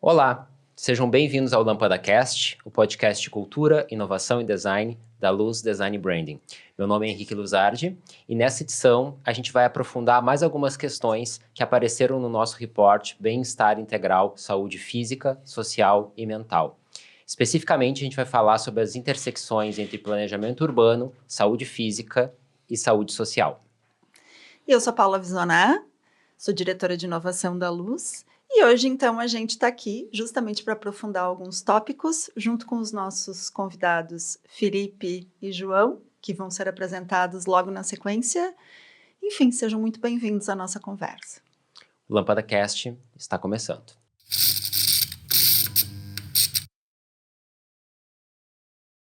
Olá, sejam bem-vindos ao Lâmpada Cast, o podcast de cultura, inovação e design da Luz Design Branding. Meu nome é Henrique Luzardi e nessa edição a gente vai aprofundar mais algumas questões que apareceram no nosso report Bem-Estar Integral, Saúde Física, Social e Mental. Especificamente, a gente vai falar sobre as intersecções entre planejamento urbano, saúde física e saúde social. Eu sou Paula Visonar, sou diretora de inovação da Luz. E hoje, então, a gente está aqui justamente para aprofundar alguns tópicos, junto com os nossos convidados Felipe e João, que vão ser apresentados logo na sequência. Enfim, sejam muito bem-vindos à nossa conversa. O Lâmpada Cast está começando.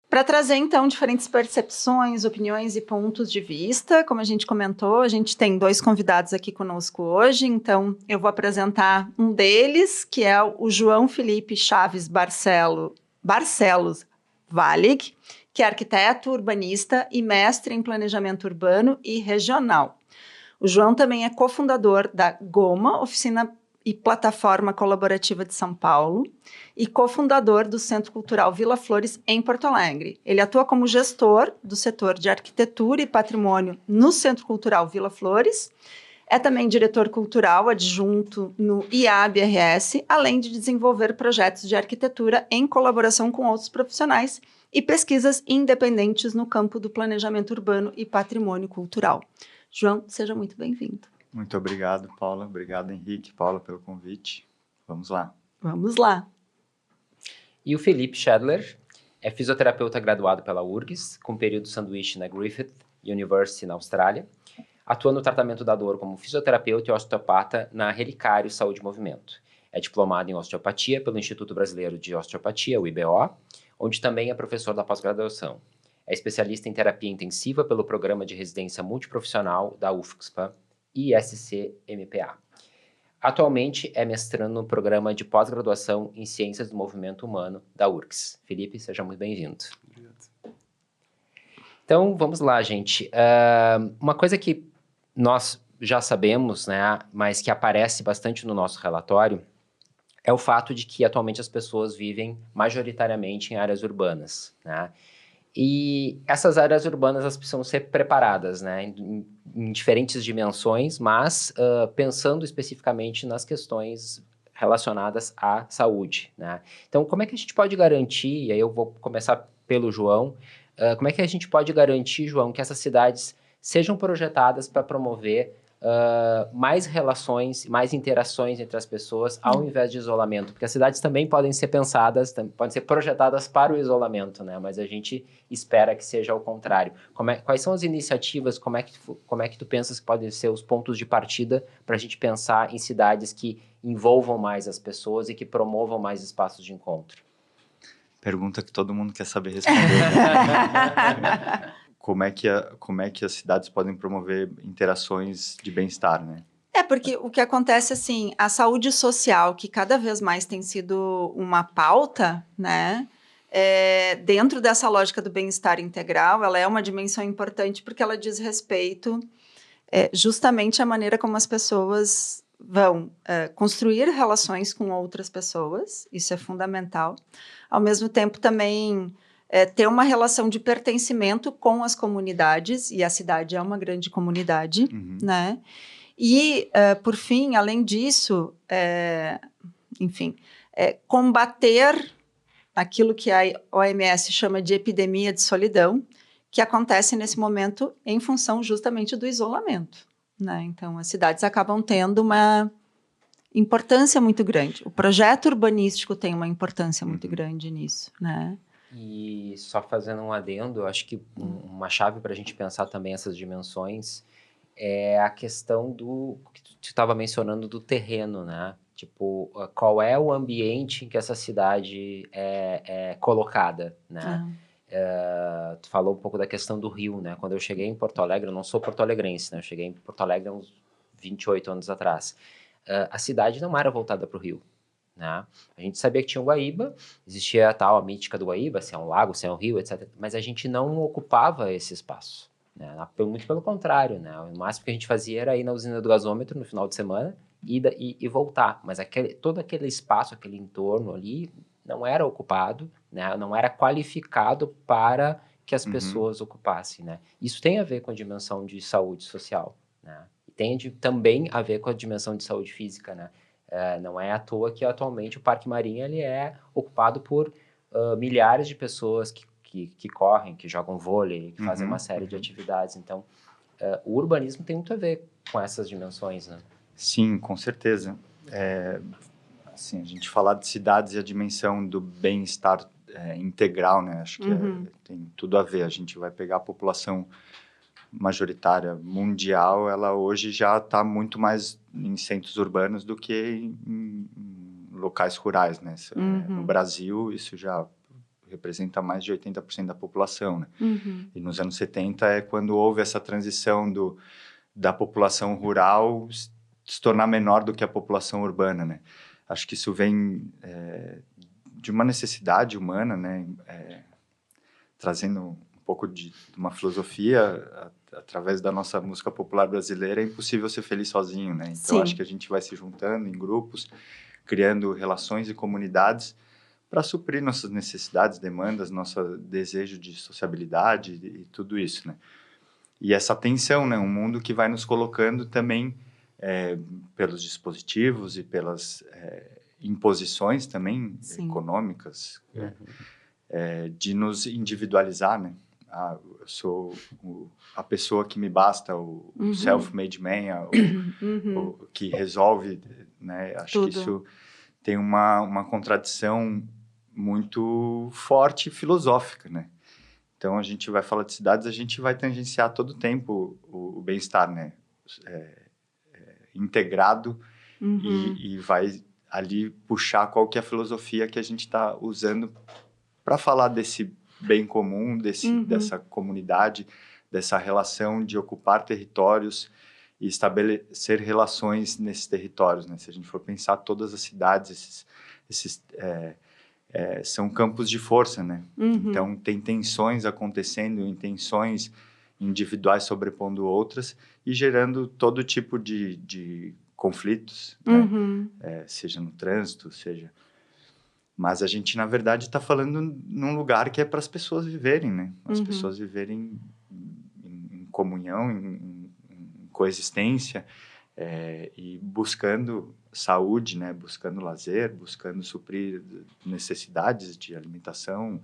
Para trazer, então, diferentes percepções, opiniões e pontos de vista, como a gente comentou, a gente tem 2 convidados aqui conosco hoje, então eu vou apresentar um deles, que é o João Felipe Chaves Barcelos Valig, que é arquiteto, urbanista e mestre em planejamento urbano e regional. O João também é cofundador da Goma, oficina e plataforma colaborativa de São Paulo, e cofundador do Centro Cultural Vila Flores, em Porto Alegre. Ele atua como gestor do setor de arquitetura e patrimônio no Centro Cultural Vila Flores, é também diretor cultural adjunto no IAB-RS, além de desenvolver projetos de arquitetura em colaboração com outros profissionais e pesquisas independentes no campo do planejamento urbano e patrimônio cultural. João, seja muito bem-vindo. Muito obrigado, Paula. Obrigado, Henrique, Paula, pelo convite. Vamos lá. Vamos lá. E o Felipe Schadler é fisioterapeuta graduado pela URGS, com período sanduíche na Griffith University, na Austrália. Atua no tratamento da dor como fisioterapeuta e osteopata na Relicário Saúde e Movimento. É diplomado em osteopatia pelo Instituto Brasileiro de Osteopatia, o IBO, onde também é professor da pós-graduação. É especialista em terapia intensiva pelo Programa de Residência Multiprofissional da UFSPA e SCMPA. Atualmente é mestrando no Programa de Pós-Graduação em Ciências do Movimento Humano da URGS. Felipe, seja muito bem-vindo. Obrigado. Então, vamos lá, gente. Uma coisa que nós já sabemos, né, mas que aparece bastante no nosso relatório, é o fato de que atualmente as pessoas vivem majoritariamente em áreas urbanas, né? E essas áreas urbanas elas precisam ser preparadas, né, em diferentes dimensões, mas pensando especificamente nas questões relacionadas à saúde, né? Então, como é que a gente pode garantir, e aí eu vou começar pelo João, como é que a gente pode garantir, João, que essas cidades sejam projetadas para promover mais relações, mais interações entre as pessoas, ao invés de isolamento? Porque as cidades também podem ser pensadas, podem ser projetadas para o isolamento, né? Mas a gente espera que seja ao contrário. Quais são as iniciativas, como é que tu pensas que podem ser os pontos de partida para a gente pensar em cidades que envolvam mais as pessoas e que promovam mais espaços de encontro? Pergunta que todo mundo quer saber responder, né? Como é que as cidades podem promover interações de bem-estar, né? Porque o que acontece, assim, a saúde social, que cada vez mais tem sido uma pauta, né? Dentro dessa lógica do bem-estar integral, ela é uma dimensão importante porque ela diz respeito justamente à maneira como as pessoas vão construir relações com outras pessoas, isso é fundamental. Ao mesmo tempo, também ter uma relação de pertencimento com as comunidades, e a cidade é uma grande comunidade, né? E, por fim, além disso, combater aquilo que a OMS chama de epidemia de solidão, que acontece nesse momento em função justamente do isolamento, né? Então, as cidades acabam tendo uma importância muito grande. O projeto urbanístico tem uma importância muito grande nisso, né? E só fazendo um adendo, acho que uma chave para a gente pensar também essas dimensões é a questão do que tu estava mencionando do terreno, né? Tipo, qual é o ambiente em que essa cidade é colocada, né? Tu falou um pouco da questão do rio, né? Quando eu cheguei em Porto Alegre, eu não sou porto-alegrense, né? Eu cheguei em Porto Alegre há uns 28 anos atrás. A cidade não era voltada para o rio, né? A gente sabia que tinha o Guaíba, existia a mítica do Guaíba, se é um lago, se é um rio, etc. Mas a gente não ocupava esse espaço, né? Muito pelo contrário, né? O máximo que a gente fazia era ir na usina do gasômetro no final de semana e voltar. Mas todo aquele espaço, aquele entorno ali, não era ocupado, né? Não era qualificado para que as pessoas ocupassem, né? Isso tem a ver com a dimensão de saúde social, né? E tem também a ver com a dimensão de saúde física, né? Não é à toa que atualmente o Parque Marinha ele é ocupado por milhares de pessoas que correm, que jogam vôlei, que fazem uma série de atividades. Então, o urbanismo tem muito a ver com essas dimensões, né? Sim, com certeza. Assim, a gente falar de cidades e a dimensão do bem-estar integral, né? Acho que tem tudo a ver. A gente vai pegar a população majoritária mundial, ela hoje já está muito mais em centros urbanos do que em locais rurais, né? No Brasil, isso já representa mais de 80% da população, né? E nos anos 70 é quando houve essa transição da população rural se tornar menor do que a população urbana, né? Acho que isso vem de uma necessidade humana, né? Trazendo um pouco de uma filosofia através da nossa música popular brasileira, é impossível ser feliz sozinho, né? Então, Sim. acho que a gente vai se juntando em grupos, criando relações e comunidades para suprir nossas necessidades, demandas, nosso desejo de sociabilidade e tudo isso, né? E essa tensão, né? Um mundo que vai nos colocando também pelos dispositivos e pelas imposições também econômicas, de nos individualizar, né? Eu sou a pessoa que me basta, o self-made man, o que resolve, né? Acho Tudo. que isso tem uma contradição muito forte e filosófica, né? Então, a gente vai falar de cidades, a gente vai tangenciar todo o tempo o bem-estar, né? Integrado e vai ali puxar qual que é a filosofia que a gente está usando para falar desse bem comum, dessa comunidade, dessa relação de ocupar territórios e estabelecer relações nesses territórios, né? Se a gente for pensar, todas as cidades, são campos de força, né? Então, tem tensões acontecendo, tensões individuais sobrepondo outras e gerando todo tipo de conflitos, né? Seja no trânsito, seja... Mas a gente, na verdade, está falando num lugar que é para as pessoas viverem, né? As pessoas viverem em comunhão, em coexistência, e buscando saúde, né? Buscando lazer, buscando suprir necessidades de alimentação,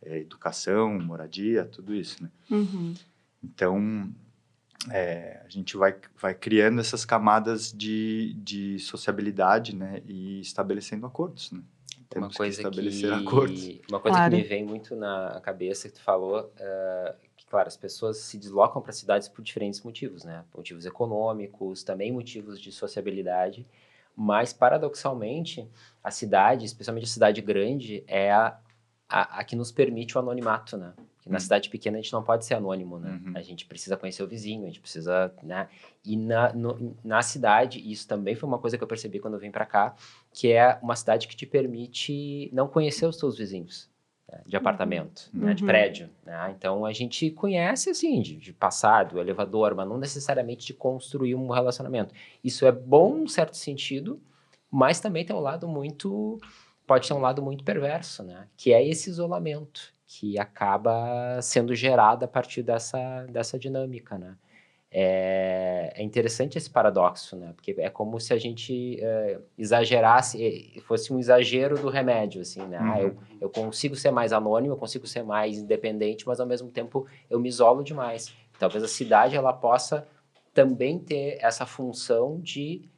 educação, moradia, tudo isso, né? Então, a gente vai criando essas camadas de sociabilidade, né? E estabelecendo acordos, né? Temos que estabelecer acordos. Uma coisa que me vem muito na cabeça que tu falou, que, claro, as pessoas se deslocam para cidades por diferentes motivos, né? Motivos econômicos, também motivos de sociabilidade, mas, paradoxalmente, a cidade, especialmente a cidade grande, é a que nos permite o anonimato, né? Porque na cidade pequena a gente não pode ser anônimo, né? A gente precisa conhecer o vizinho, a gente precisa, né? E na cidade, isso também foi uma coisa que eu percebi quando eu vim para cá, que é uma cidade que te permite não conhecer os teus vizinhos, né? De apartamento, né? De prédio, né? Então, a gente conhece, assim, de passado, elevador, mas não necessariamente de construir um relacionamento. Isso é bom em um certo sentido, mas também tem um lado pode ter um lado muito perverso, né? Que é esse isolamento, que acaba sendo gerado a partir dessa dinâmica, né? É interessante esse paradoxo, né? Porque é como se a gente exagerasse, fosse um exagero do remédio, assim, né? Eu consigo ser mais anônimo, eu consigo ser mais independente, mas ao mesmo tempo eu me isolo demais. Talvez a cidade ela possa também ter essa função de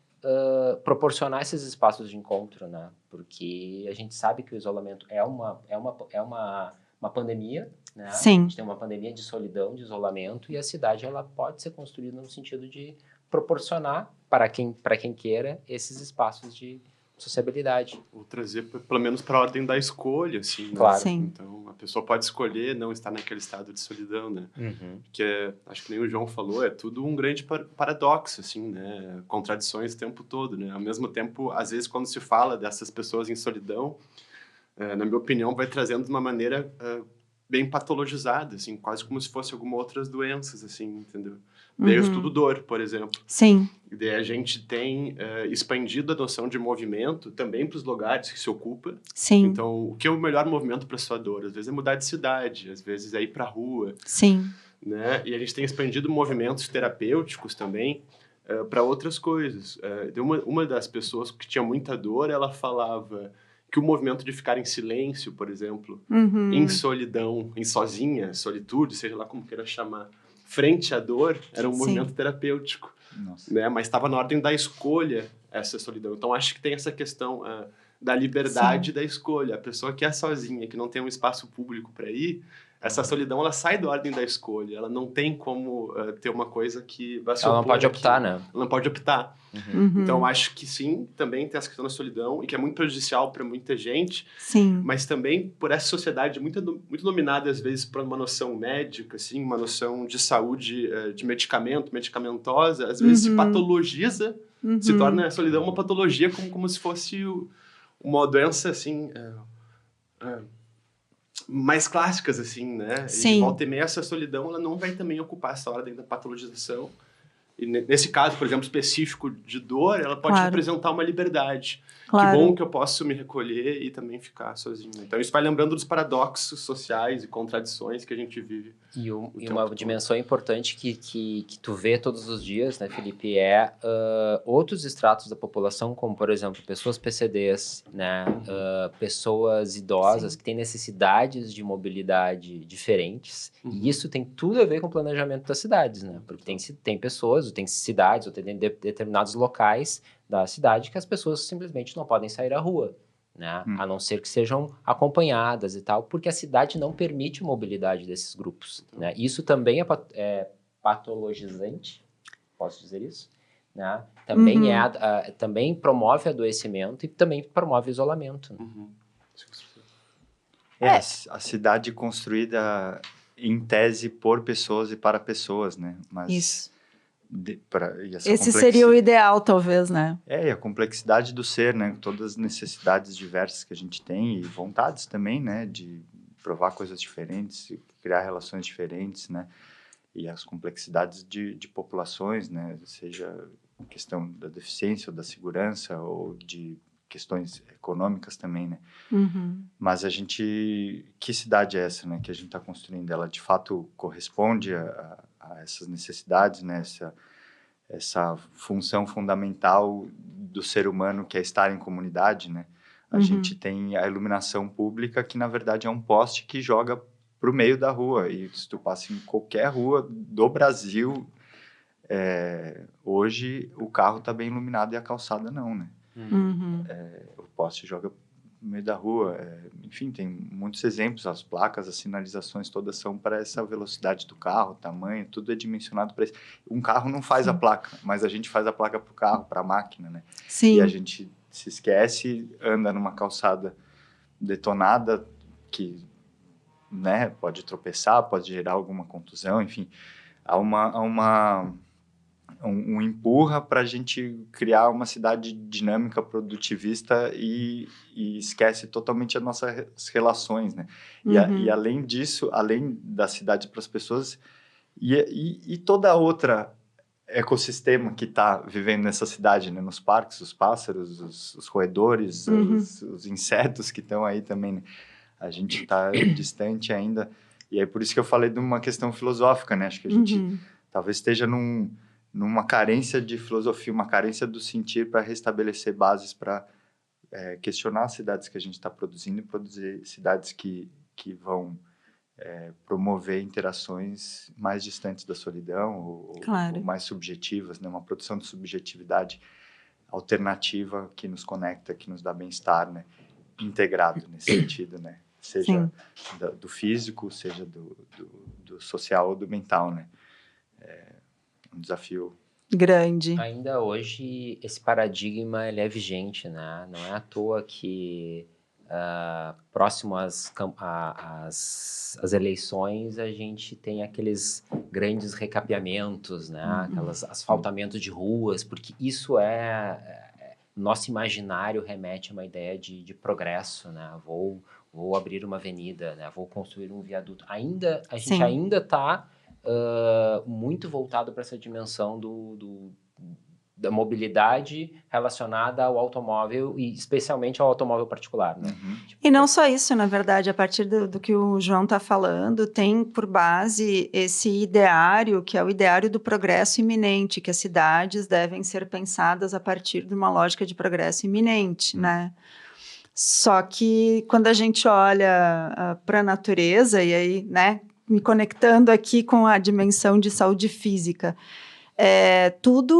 proporcionar esses espaços de encontro, né? Porque a gente sabe que o isolamento é uma pandemia, né? Sim. A gente tem uma pandemia de solidão, de isolamento, e a cidade ela pode ser construída no sentido de proporcionar para quem queira esses espaços de sociabilidade. Ou trazer, pelo menos, para a ordem da escolha, assim, né? Claro. Sim. Então, a pessoa pode escolher não estar naquele estado de solidão, né? Porque, acho que nem o João falou, é tudo um grande paradoxo, assim, né? Contradições o tempo todo, né? Ao mesmo tempo, às vezes, quando se fala dessas pessoas em solidão, na minha opinião, vai trazendo de uma maneira bem patologizada, assim, quase como se fosse alguma outras doenças, assim, entendeu? Daí eu estudo dor, por exemplo. Sim. E daí a gente tem expandido a noção de movimento também para os lugares que se ocupa. Sim. Então, o que é o melhor movimento para sua dor? Às vezes é mudar de cidade, às vezes é ir para a rua. Sim. Né? E a gente tem expandido movimentos terapêuticos também para outras coisas. Uma das pessoas que tinha muita dor, ela falava que o movimento de ficar em silêncio, por exemplo, em solidão, em sozinha, solitude, seja lá como queira chamar, frente à dor, era um movimento terapêutico. Né? Mas estava na ordem da escolha essa solidão. Então, acho que tem essa questão da liberdade da escolha. A pessoa que é sozinha, que não tem um espaço público para ir, essa solidão, ela sai da ordem da escolha. Ela não tem como ter uma coisa que vai se opor. Ela não pode optar, né? Ela não pode optar. Então, acho que sim, também tem essa questão da solidão, e que é muito prejudicial para muita gente. Sim. Mas também por essa sociedade muito dominada, às vezes, por uma noção médica, assim, uma noção de saúde, de medicamento, medicamentosa, às vezes se patologiza, se torna a solidão uma patologia como se fosse uma doença, assim... mais clássicas, assim, né? Sim. E de volta e meia, essa solidão, ela não vai também ocupar essa ordem da patologização. E nesse caso, por exemplo, específico de dor, ela pode representar uma liberdade. Claro. Que bom que eu posso me recolher e também ficar sozinho. Então, isso vai lembrando dos paradoxos sociais e contradições que a gente vive. E uma dimensão importante que tu vê todos os dias, né, Felipe, é outros estratos da população, como, por exemplo, pessoas PCDs, né, pessoas idosas que têm necessidades de mobilidade diferentes. E isso tem tudo a ver com o planejamento das cidades, né? Porque tem pessoas, tem cidades, ou tem determinados locais da cidade que as pessoas simplesmente não podem sair à rua, né? A não ser que sejam acompanhadas e tal, porque a cidade não permite mobilidade desses grupos, né? Isso também é patologizante, posso dizer isso? Né? Também, também promove adoecimento e também promove isolamento. Né? A cidade construída em tese por pessoas e para pessoas, né? Mas isso. Esse seria o ideal, talvez, né? E a complexidade do ser, né? Todas as necessidades diversas que a gente tem e vontades também, né? De provar coisas diferentes, criar relações diferentes, né? E as complexidades de populações, né? Seja questão da deficiência ou da segurança ou de questões econômicas também, né? Mas que cidade é essa, né? Que a gente está construindo? Ela, de fato, corresponde a essas necessidades, né? Essa função fundamental do ser humano, que é estar em comunidade, né? A gente tem a iluminação pública, que na verdade é um poste que joga para o meio da rua. E se tu passa em qualquer rua do Brasil, hoje o carro está bem iluminado e a calçada não, né? O poste joga no meio da rua. Enfim, tem muitos exemplos. As placas, as sinalizações todas são para essa velocidade do carro, tamanho, tudo é dimensionado para isso. Um carro não faz a placa, mas a gente faz a placa para o carro, para a máquina, né? Sim. E a gente se esquece, anda numa calçada detonada que, né, pode tropeçar, pode gerar alguma contusão, enfim. Há um empurra para a gente criar uma cidade dinâmica, produtivista e esquece totalmente as nossas relações, né? E além disso, além da cidade para as pessoas e toda outra ecossistema que está vivendo nessa cidade, né? Nos parques, os pássaros, os roedores, os insetos que estão aí também, né? A gente está distante ainda. E é por isso que eu falei de uma questão filosófica, né? Acho que a gente talvez esteja numa carência de filosofia, uma carência do sentir para restabelecer bases para questionar as cidades que a gente está produzindo e produzir cidades que vão promover interações mais distantes da solidão ou mais subjetivas, né? Uma produção de subjetividade alternativa que nos conecta, que nos dá bem-estar, né? Integrado nesse sentido, né? Seja do físico, seja do social ou do mental, né? Um desafio grande. Ainda hoje, esse paradigma ele é vigente, né? Não é à toa que próximo às eleições a gente tem aqueles grandes recapeamentos, né? Aqueles asfaltamentos de ruas, porque isso nosso imaginário remete a uma ideia de progresso, né? Vou abrir uma avenida, né? Vou construir um viaduto. A gente ainda está muito voltado para essa dimensão da mobilidade relacionada ao automóvel e especialmente ao automóvel particular, né? E não só isso, na verdade, a partir do que o João está falando, tem por base esse ideário, que é o ideário do progresso iminente, que as cidades devem ser pensadas a partir de uma lógica de progresso iminente, né? Só que quando a gente olha para a natureza, e aí, né, me conectando aqui com a dimensão de saúde física, tudo,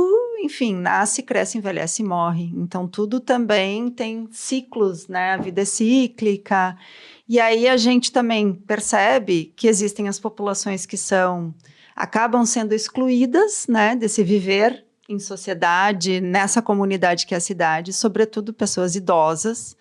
enfim, nasce, cresce, envelhece e morre. Então, tudo também tem ciclos, né? A vida é cíclica. E aí a gente também percebe que existem as populações que acabam sendo excluídas, né, desse viver em sociedade, nessa comunidade que é a cidade, sobretudo pessoas idosas,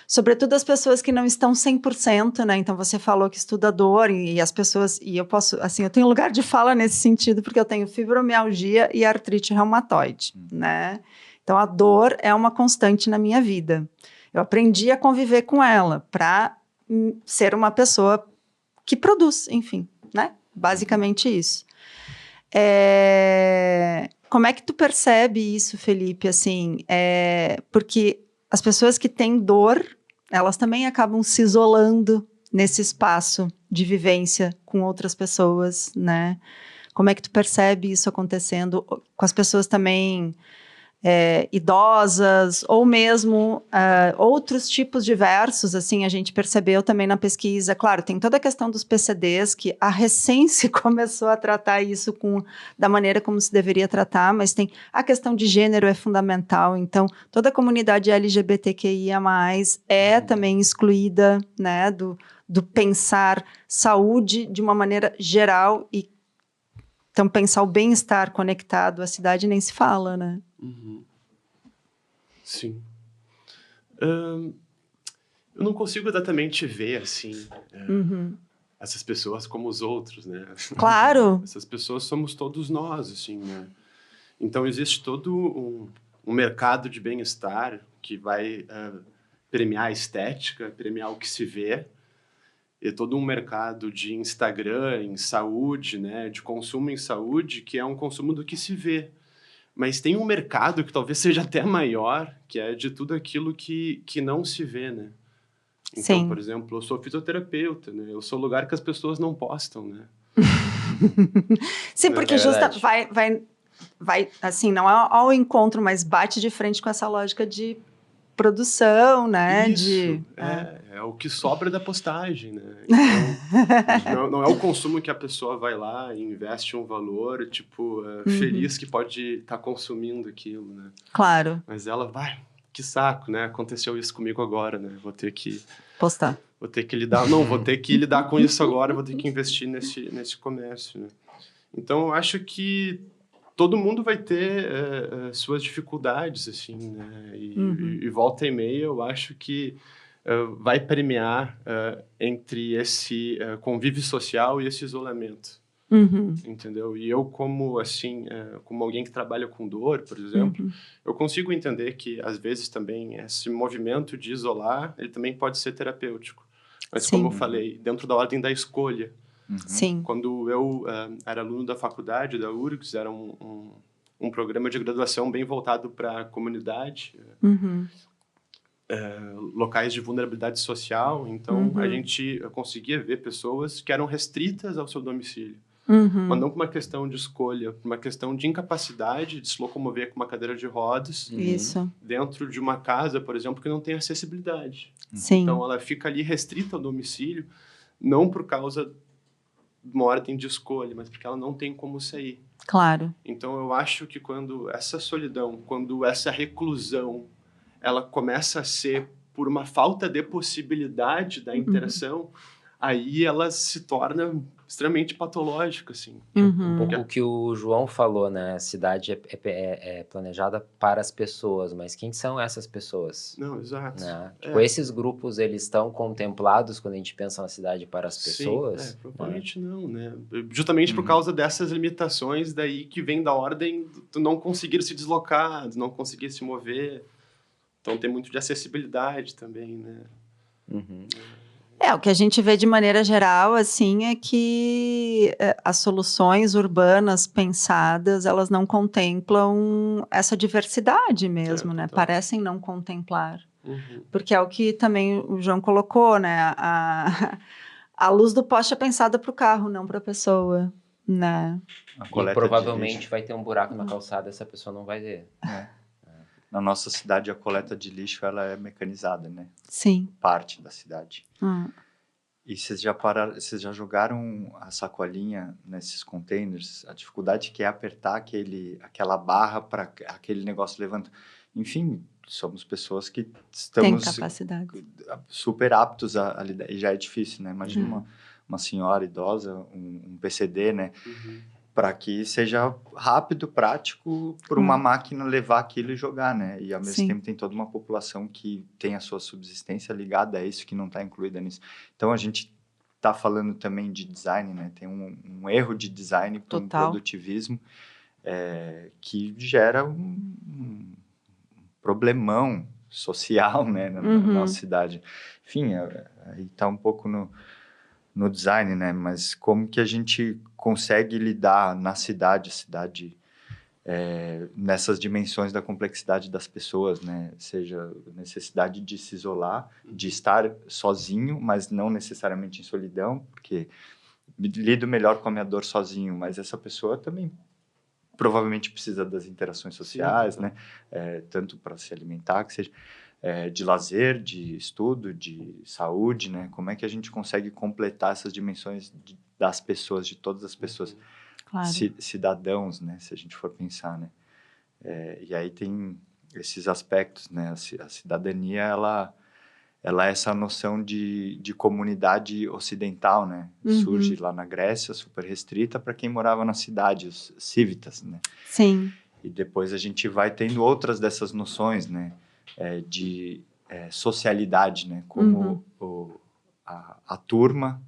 sobretudo as pessoas que não estão 100%, né? Então, você falou que estuda dor e as pessoas... E eu posso... Assim, eu tenho lugar de fala nesse sentido, porque eu tenho fibromialgia e artrite reumatoide, né? Então, a dor é uma constante na minha vida. Eu aprendi a conviver com ela para ser uma pessoa que produz, enfim, né? Basicamente isso. Como é que tu percebe isso, Felipe? Assim, porque as pessoas que têm dor, elas também acabam se isolando nesse espaço de vivência com outras pessoas, né? Como é que tu percebe isso acontecendo com as pessoas também idosas, ou mesmo outros tipos diversos, assim, a gente percebeu também na pesquisa. Claro, tem toda a questão dos PCDs, que a Recense começou a tratar isso da maneira como se deveria tratar, mas tem a questão de gênero é fundamental, então toda a comunidade LGBTQIA+, é também excluída, né, do pensar saúde de uma maneira geral, e então pensar o bem-estar conectado à cidade nem se fala, né? Sim. Eu não consigo exatamente ver, assim, essas pessoas como os outros, né? Claro! Essas pessoas somos todos nós, assim, né? Então, existe todo um mercado de bem-estar que vai premiar a estética, premiar o que se vê, e todo um mercado de Instagram em saúde, né? De consumo em saúde, que é um consumo do que se vê. Mas tem um mercado que talvez seja até maior, que é de tudo aquilo que não se vê, né? Então, Sim. Por exemplo, eu sou fisioterapeuta, né? Eu sou o lugar que as pessoas não postam, né? Sim, porque vai, assim, não é ao encontro, mas bate de frente com essa lógica de produção, né? Isso, é o que sobra da postagem, né? Então, não é o consumo que a pessoa vai lá e investe um valor, tipo, feliz que pode estar consumindo aquilo, né? Claro. Mas ela vai, que saco, né? Aconteceu isso comigo agora, né? Vou ter que... postar. Vou ter que lidar com isso agora, vou ter que investir nesse comércio, né? Então, eu acho que todo mundo vai ter suas dificuldades, assim, né? E volta e meia, eu acho que vai premiar entre esse convívio social e esse isolamento. Entendeu? E eu, como alguém que trabalha com dor, por exemplo, eu consigo entender que, às vezes, também esse movimento de isolar, ele também pode ser terapêutico. Mas, Sim. como eu falei, dentro da ordem da escolha. Sim. Quando eu era aluno da faculdade, da URGS, era um programa de graduação bem voltado para a comunidade, locais de vulnerabilidade social. Então, a gente conseguia ver pessoas que eram restritas ao seu domicílio. Mas não por uma questão de escolha, por uma questão de incapacidade de se locomover com uma cadeira de rodas. Isso. Dentro de uma casa, por exemplo, que não tem acessibilidade. Sim. Então, ela fica ali restrita ao domicílio, não por causa de uma ordem de escolha, mas porque ela não tem como sair. Claro. Então, eu acho que quando essa solidão, quando essa reclusão, ela começa a ser por uma falta de possibilidade da interação, aí ela se torna extremamente patológica, assim. Um pouco o que o João falou, né? A cidade é planejada para as pessoas, mas quem são essas pessoas? Não, exato. Né? Tipo, esses grupos, eles estão contemplados quando a gente pensa na cidade para as pessoas? Sim, provavelmente não, né? Justamente por causa dessas limitações daí que vem da ordem de não conseguir se deslocar, de não conseguir se mover. Então tem muito de acessibilidade também, né? O que a gente vê de maneira geral, assim, é que as soluções urbanas pensadas, elas não contemplam essa diversidade mesmo, né? Total. Parecem não contemplar. Porque é o que também o João colocou, né? A luz do poste é pensada para o carro, não para a pessoa, né? E provavelmente vai ter um buraco na calçada, essa pessoa não vai ver. Na nossa cidade, a coleta de lixo, ela é mecanizada, né? Sim. Parte da cidade. E vocês já jogaram a sacolinha nesses containers? A dificuldade que é apertar aquela barra para aquele negócio levantar. Enfim, somos pessoas que estamos tem capacidade. super aptos a lidar. E já é difícil, né? Imagina uma senhora idosa, um PCD, né? Para que seja rápido, prático, para uma máquina levar aquilo e jogar, né? E ao mesmo tempo tem toda uma população que tem a sua subsistência ligada a isso, que não está incluída nisso. Então a gente está falando também de design, né? Tem um erro de design para um produtivismo que gera um problemão social, né? Na nossa cidade. Enfim, aí está um pouco no design, né? Mas como que a gente consegue lidar na cidade, nessas dimensões da complexidade das pessoas, né? Seja necessidade de se isolar, de estar sozinho, mas não necessariamente em solidão, porque lido melhor com a minha dor sozinho, mas essa pessoa também provavelmente precisa das interações sociais, né? Tanto para se alimentar, que seja de lazer, de estudo, de saúde, né? Como é que a gente consegue completar essas dimensões das pessoas, de todas as pessoas, cidadãos, né? Se a gente for pensar, né? E aí tem esses aspectos, né? A cidadania, ela é essa noção de comunidade ocidental, né? Surge lá na Grécia, super restrita para quem morava na cidade, os civitas, né? Sim. E depois a gente vai tendo outras dessas noções, né? De socialidade, né? Como a turma,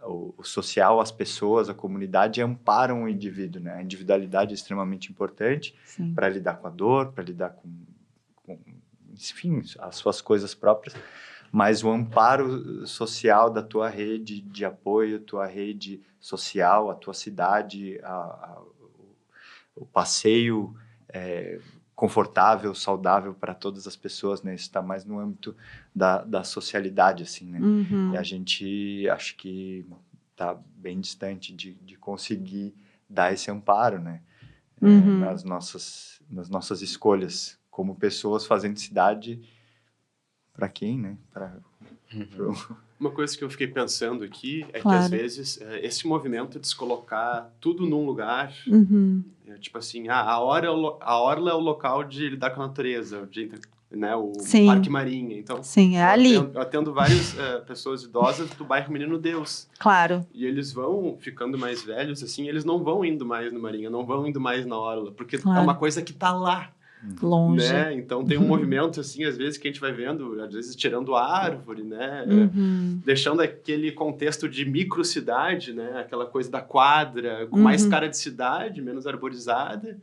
o social, as pessoas, a comunidade amparam o indivíduo, né? A individualidade é extremamente importante para lidar com a dor, para lidar com, enfim, as suas coisas próprias, mas o amparo social da tua rede de apoio, tua rede social, a tua cidade, o passeio confortável, saudável para todas as pessoas, né? Isso está mais no âmbito da socialidade, assim, né? E a gente, acho que está bem distante de conseguir dar esse amparo, né? Nas nossas escolhas, como pessoas fazendo cidade para quem, né? Uma coisa que eu fiquei pensando aqui é que, às vezes, esse movimento de se colocar tudo num lugar, tipo assim, a orla é o local de lidar com a natureza, né, o Parque Marinha. Então, ali. Eu atendo várias pessoas idosas do bairro Menino Deus. Claro. E eles vão ficando mais velhos, assim, eles não vão indo mais no Marinha, não vão indo mais na orla, porque é uma coisa que tá lá. Longe. Né? Então tem um movimento, assim, às vezes, que a gente vai vendo, às vezes tirando a árvore, né? Deixando aquele contexto de microcidade, né? Aquela coisa da quadra, com mais cara de cidade, menos arborizada,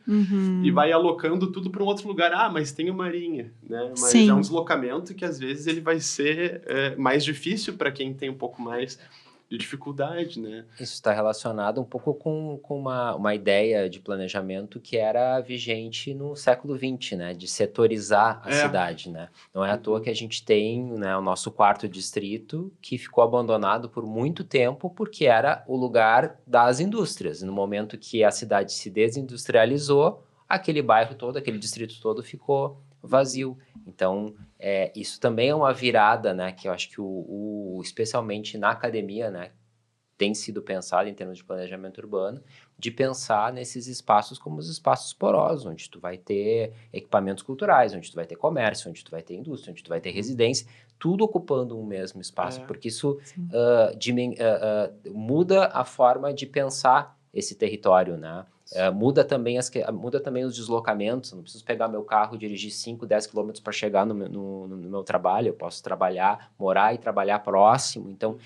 e vai alocando tudo para um outro lugar. Mas tem o Marinha, né? Mas é um deslocamento que, às vezes, ele vai ser mais difícil para quem tem um pouco mais de dificuldade, né? Isso está relacionado um pouco com uma ideia de planejamento que era vigente no século XX, né? De setorizar a cidade, né? Não é à toa que a gente tem, né, o nosso quarto distrito que ficou abandonado por muito tempo porque era o lugar das indústrias. No momento que a cidade se desindustrializou, aquele bairro todo, aquele distrito todo ficou vazio. Então, isso também é uma virada, né, que eu acho que especialmente na academia, né, tem sido pensado em termos de planejamento urbano, de pensar nesses espaços como os espaços porosos, onde tu vai ter equipamentos culturais, onde tu vai ter comércio, onde tu vai ter indústria, onde tu vai ter residência, tudo ocupando um mesmo espaço, porque isso muda a forma de pensar esse território, né? Muda também os deslocamentos. Não preciso pegar meu carro e dirigir 5, 10 quilômetros para chegar no meu trabalho. Eu posso morar e trabalhar próximo. Então,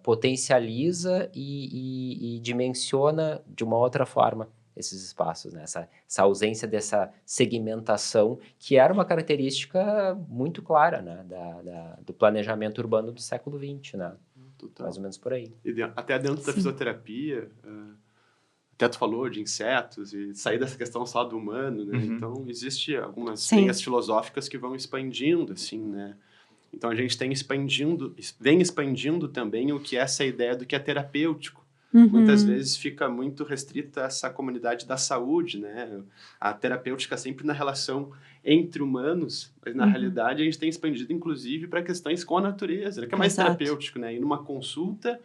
potencializa e dimensiona de uma outra forma esses espaços, né? Essa ausência dessa segmentação, que era uma característica muito clara, né? Do planejamento urbano do século XX, né? Total. Mais ou menos por aí. E até dentro da fisioterapia, até tu falou de insetos e sair dessa questão só do humano, né? Então, existe algumas linhas filosóficas que vão expandindo, assim, né? Então, a gente vem expandindo também o que é essa ideia do que é terapêutico. Muitas vezes fica muito restrita essa comunidade da saúde, né? A terapêutica sempre na relação entre humanos, mas na realidade a gente tem expandido, inclusive, para questões com a natureza, né? O que é mais terapêutico, né? Ir numa consulta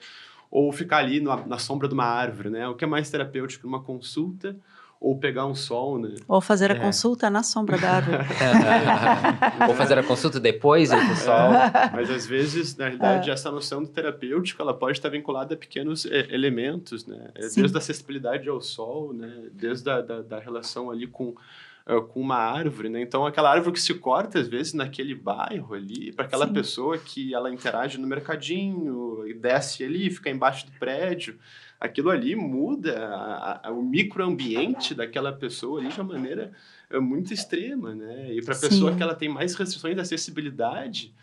ou ficar ali na sombra de uma árvore, né? O que é mais terapêutico numa consulta ou pegar um sol, né? Ou fazer a consulta na sombra da árvore. Ou fazer a consulta depois, ir pro sol. Mas às vezes, na realidade, essa noção do terapêutico, ela pode estar vinculada a pequenos elementos, né? Desde a acessibilidade ao sol, né? Desde da relação ali com uma árvore, né? Então, aquela árvore que se corta, às vezes, naquele bairro ali, para aquela pessoa que ela interage no mercadinho, e desce ali, fica embaixo do prédio, aquilo ali muda o microambiente daquela pessoa ali de uma maneira muito extrema, né? E para a pessoa que ela tem mais restrições de acessibilidade,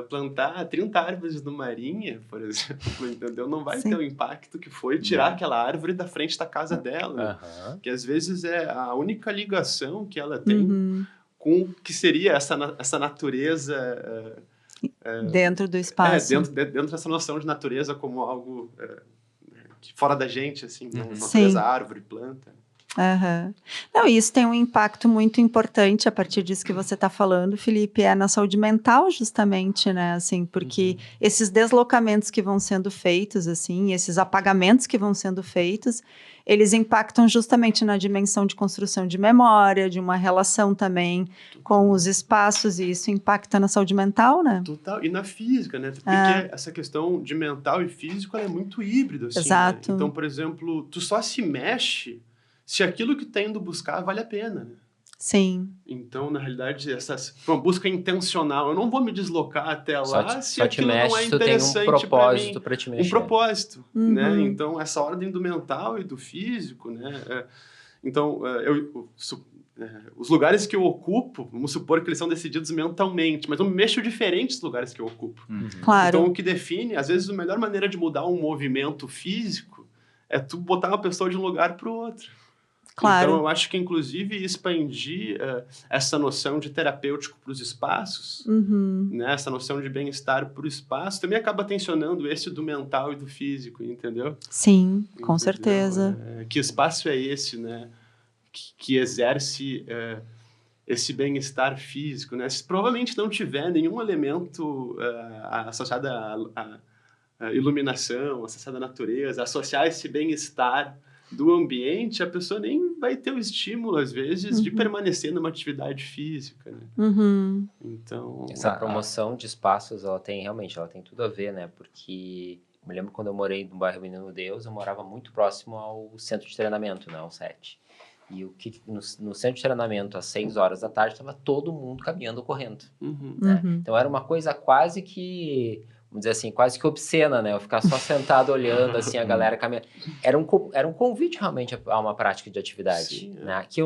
plantar 30 árvores no Marinha, por exemplo, entendeu? Não vai ter o impacto que foi tirar aquela árvore da frente da casa dela, né? Que às vezes é a única ligação que ela tem com o que seria essa natureza... dentro do espaço. Dentro dessa noção de natureza como algo fora da gente, assim, natureza, árvore, planta. Não, isso tem um impacto muito importante a partir disso que você está falando, Felipe, na saúde mental, justamente, né, assim, porque esses deslocamentos que vão sendo feitos, assim, esses apagamentos que vão sendo feitos, eles impactam justamente na dimensão de construção de memória, de uma relação também com os espaços, e isso impacta na saúde mental, né? Total, e na física, né? Porque essa questão de mental e físico, ela é muito híbrida, assim, exato. Né? Então, por exemplo, tu só se mexe se aquilo que tá indo buscar vale a pena, né? Sim. Então, na realidade, uma busca intencional. Eu não vou me deslocar até lá se aquilo não é interessante tem um propósito para te mexer. Um propósito, né? Então, essa ordem do mental e do físico, né? Então, os lugares que eu ocupo, vamos supor que eles são decididos mentalmente, mas eu me mexo diferentes dos lugares que eu ocupo. Claro. Então, o que define, às vezes, a melhor maneira de mudar um movimento físico é tu botar uma pessoa de um lugar para o outro. Claro. Então, eu acho que, inclusive, expandir essa noção de terapêutico para os espaços, né? Essa noção de bem-estar para o espaço, também acaba tensionando esse do mental e do físico, entendeu? Sim, com certeza. Que espaço é esse, né? Que exerce esse bem-estar físico, né? Se provavelmente não tiver nenhum elemento associado à iluminação, associado à natureza, associar esse bem-estar do ambiente, a pessoa nem vai ter o estímulo, às vezes, de permanecer numa atividade física, né? Então... Essa promoção de espaços, ela tem tudo a ver, né? Porque eu me lembro quando eu morei no bairro Menino Deus, eu morava muito próximo ao centro de treinamento, né? Ao SET. E no centro de treinamento, às 6 horas da tarde, estava todo mundo caminhando ou correndo. Né? Então, era uma coisa quase que... vamos dizer assim, quase que obscena, né? Eu ficar só sentado olhando, assim, a galera caminhando. Era um convite, realmente, a uma prática de atividade, né? Que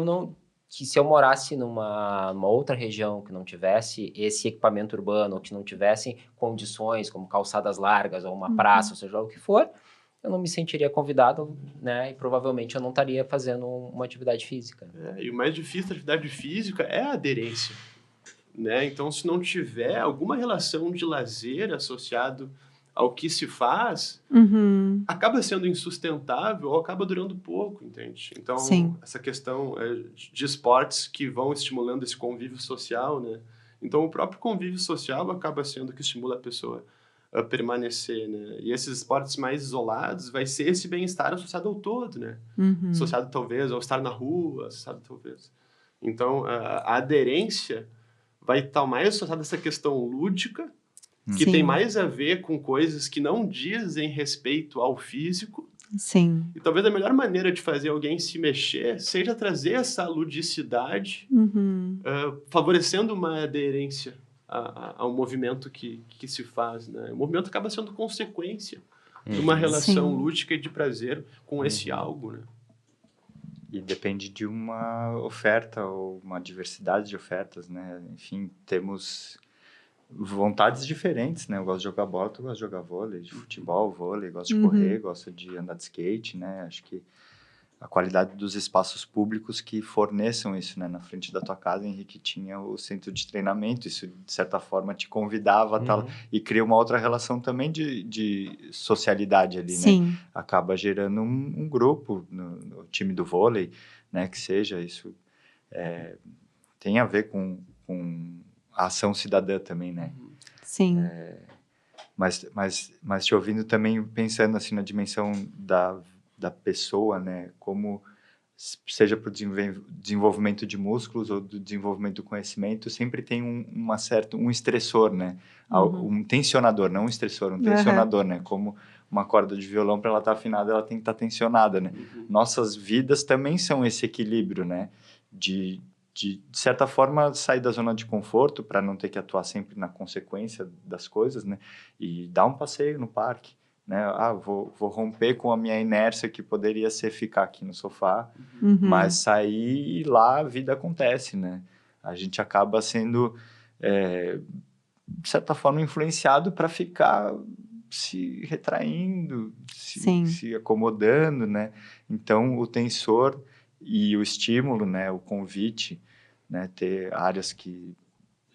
se eu morasse numa outra região que não tivesse esse equipamento urbano, ou que não tivesse condições, como calçadas largas, ou uma praça, ou seja, o que for, eu não me sentiria convidado, né? E provavelmente eu não estaria fazendo uma atividade física. E o mais difícil da atividade física é a aderência. Né? Então, se não tiver alguma relação de lazer associado ao que se faz, acaba sendo insustentável ou acaba durando pouco, entende? Então, essa questão de esportes que vão estimulando esse convívio social, né? Então, o próprio convívio social acaba sendo o que estimula a pessoa a permanecer, né? E esses esportes mais isolados vai ser esse bem-estar associado ao todo, né? Associado, talvez, ao estar na rua, associado, talvez. Então, a aderência vai estar mais associada a essa questão lúdica, que tem mais a ver com coisas que não dizem respeito ao físico. Sim. E talvez a melhor maneira de fazer alguém se mexer seja trazer essa ludicidade, favorecendo uma aderência ao movimento que se faz, né? O movimento acaba sendo consequência de uma relação lúdica e de prazer com esse algo, né? E depende de uma oferta ou uma diversidade de ofertas, né? Enfim, temos vontades diferentes, né? Eu gosto de jogar bola, tu gosta de jogar vôlei, de futebol, vôlei, gosto de correr, gosto de andar de skate, né? Acho que a qualidade dos espaços públicos que forneçam isso, né? Na frente da tua casa, Henrique, tinha o centro de treinamento, isso, de certa forma, te convidava a estar lá, e cria uma outra relação também de socialidade ali, Sim. né? Acaba gerando um grupo no time do vôlei, né? Que seja, isso tem a ver com a ação cidadã também, né? Sim. Mas te ouvindo também, pensando assim na dimensão da pessoa, né? Como seja para o desenvolvimento de músculos ou do desenvolvimento do conhecimento, sempre tem um estressor, né? Um tensionador, não um estressor, um tensionador, né? Como uma corda de violão, para ela estar afinada, ela tem que estar tensionada, né? Nossas vidas também são esse equilíbrio, né? De certa forma, sair da zona de conforto para não ter que atuar sempre na consequência das coisas, né? E dar um passeio no parque, né? Vou romper com a minha inércia que poderia ser ficar aqui no sofá, mas sair e lá a vida acontece, né? A gente acaba sendo, de certa forma, influenciado para ficar se retraindo, se acomodando, né? Então, o tensor e o estímulo, né? O convite, né? Ter áreas que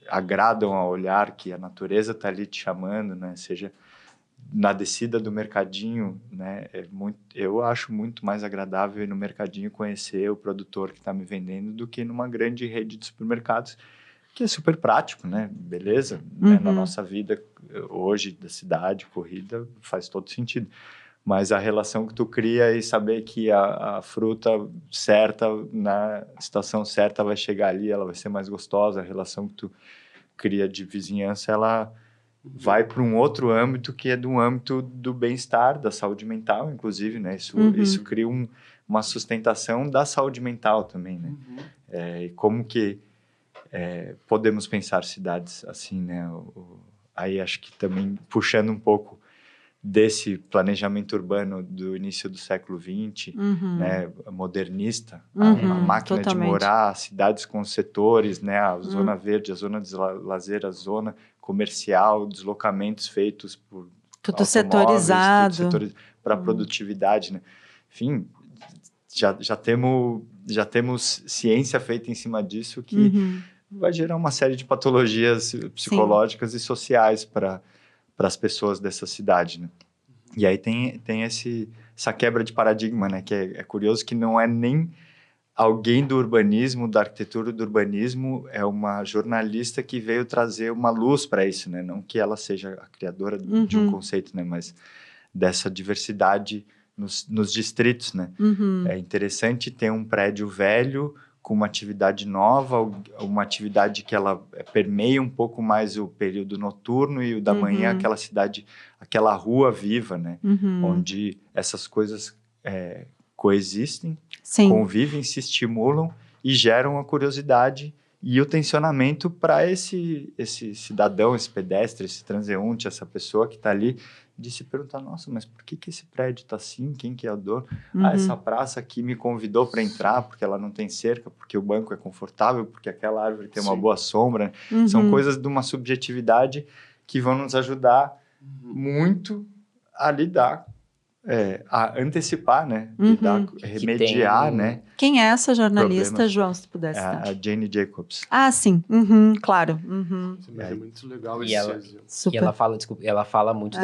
agradam ao olhar, que a natureza está ali te chamando, né? Seja na descida do mercadinho, né? Eu acho muito mais agradável ir no mercadinho conhecer o produtor que está me vendendo do que numa grande rede de supermercados, que é super prático, né? Beleza, né? Na nossa vida hoje da cidade, corrida, faz todo sentido. Mas a relação que tu cria e saber que a fruta certa, na estação certa, vai chegar ali, ela vai ser mais gostosa, a relação que tu cria de vizinhança, ela vai para um outro âmbito que é do âmbito do bem-estar, da saúde mental, inclusive, né? Isso cria uma sustentação da saúde mental também, né? E como que podemos pensar cidades assim, né? Aí acho que também puxando um pouco desse planejamento urbano do início do século XX, né, modernista, a máquina de morar, cidades com setores, né, a zona verde, a zona de lazer, a zona comercial, deslocamentos feitos por tudo setorizado, para produtividade, né? Enfim, já temos ciência feita em cima disso que vai gerar uma série de patologias psicológicas e sociais para as pessoas dessa cidade, né? E aí tem essa quebra de paradigma, né? Que é curioso que não é nem alguém do urbanismo, da arquitetura do urbanismo, é uma jornalista que veio trazer uma luz para isso, né? Não que ela seja a criadora de um conceito, né? Mas dessa diversidade nos distritos, né? É interessante ter um prédio velho com uma atividade nova, uma atividade que ela permeia um pouco mais o período noturno e o da manhã, aquela cidade, aquela rua viva, né? Onde essas coisas coexistem, convivem, se estimulam e geram a curiosidade e o tensionamento para esse cidadão, esse pedestre, esse transeunte, essa pessoa que está ali, de se perguntar, nossa, mas por que esse prédio está assim? Quem que é o dono? Essa praça aqui me convidou para entrar porque ela não tem cerca, porque o banco é confortável, porque aquela árvore tem uma boa sombra. São coisas de uma subjetividade que vão nos ajudar muito a lidar, a antecipar, né? Lidar, remediar, né? Quem é essa jornalista, João, se tu pudesse citar? A Jane Jacobs. Sim. Claro. É muito legal e isso. E ela fala muito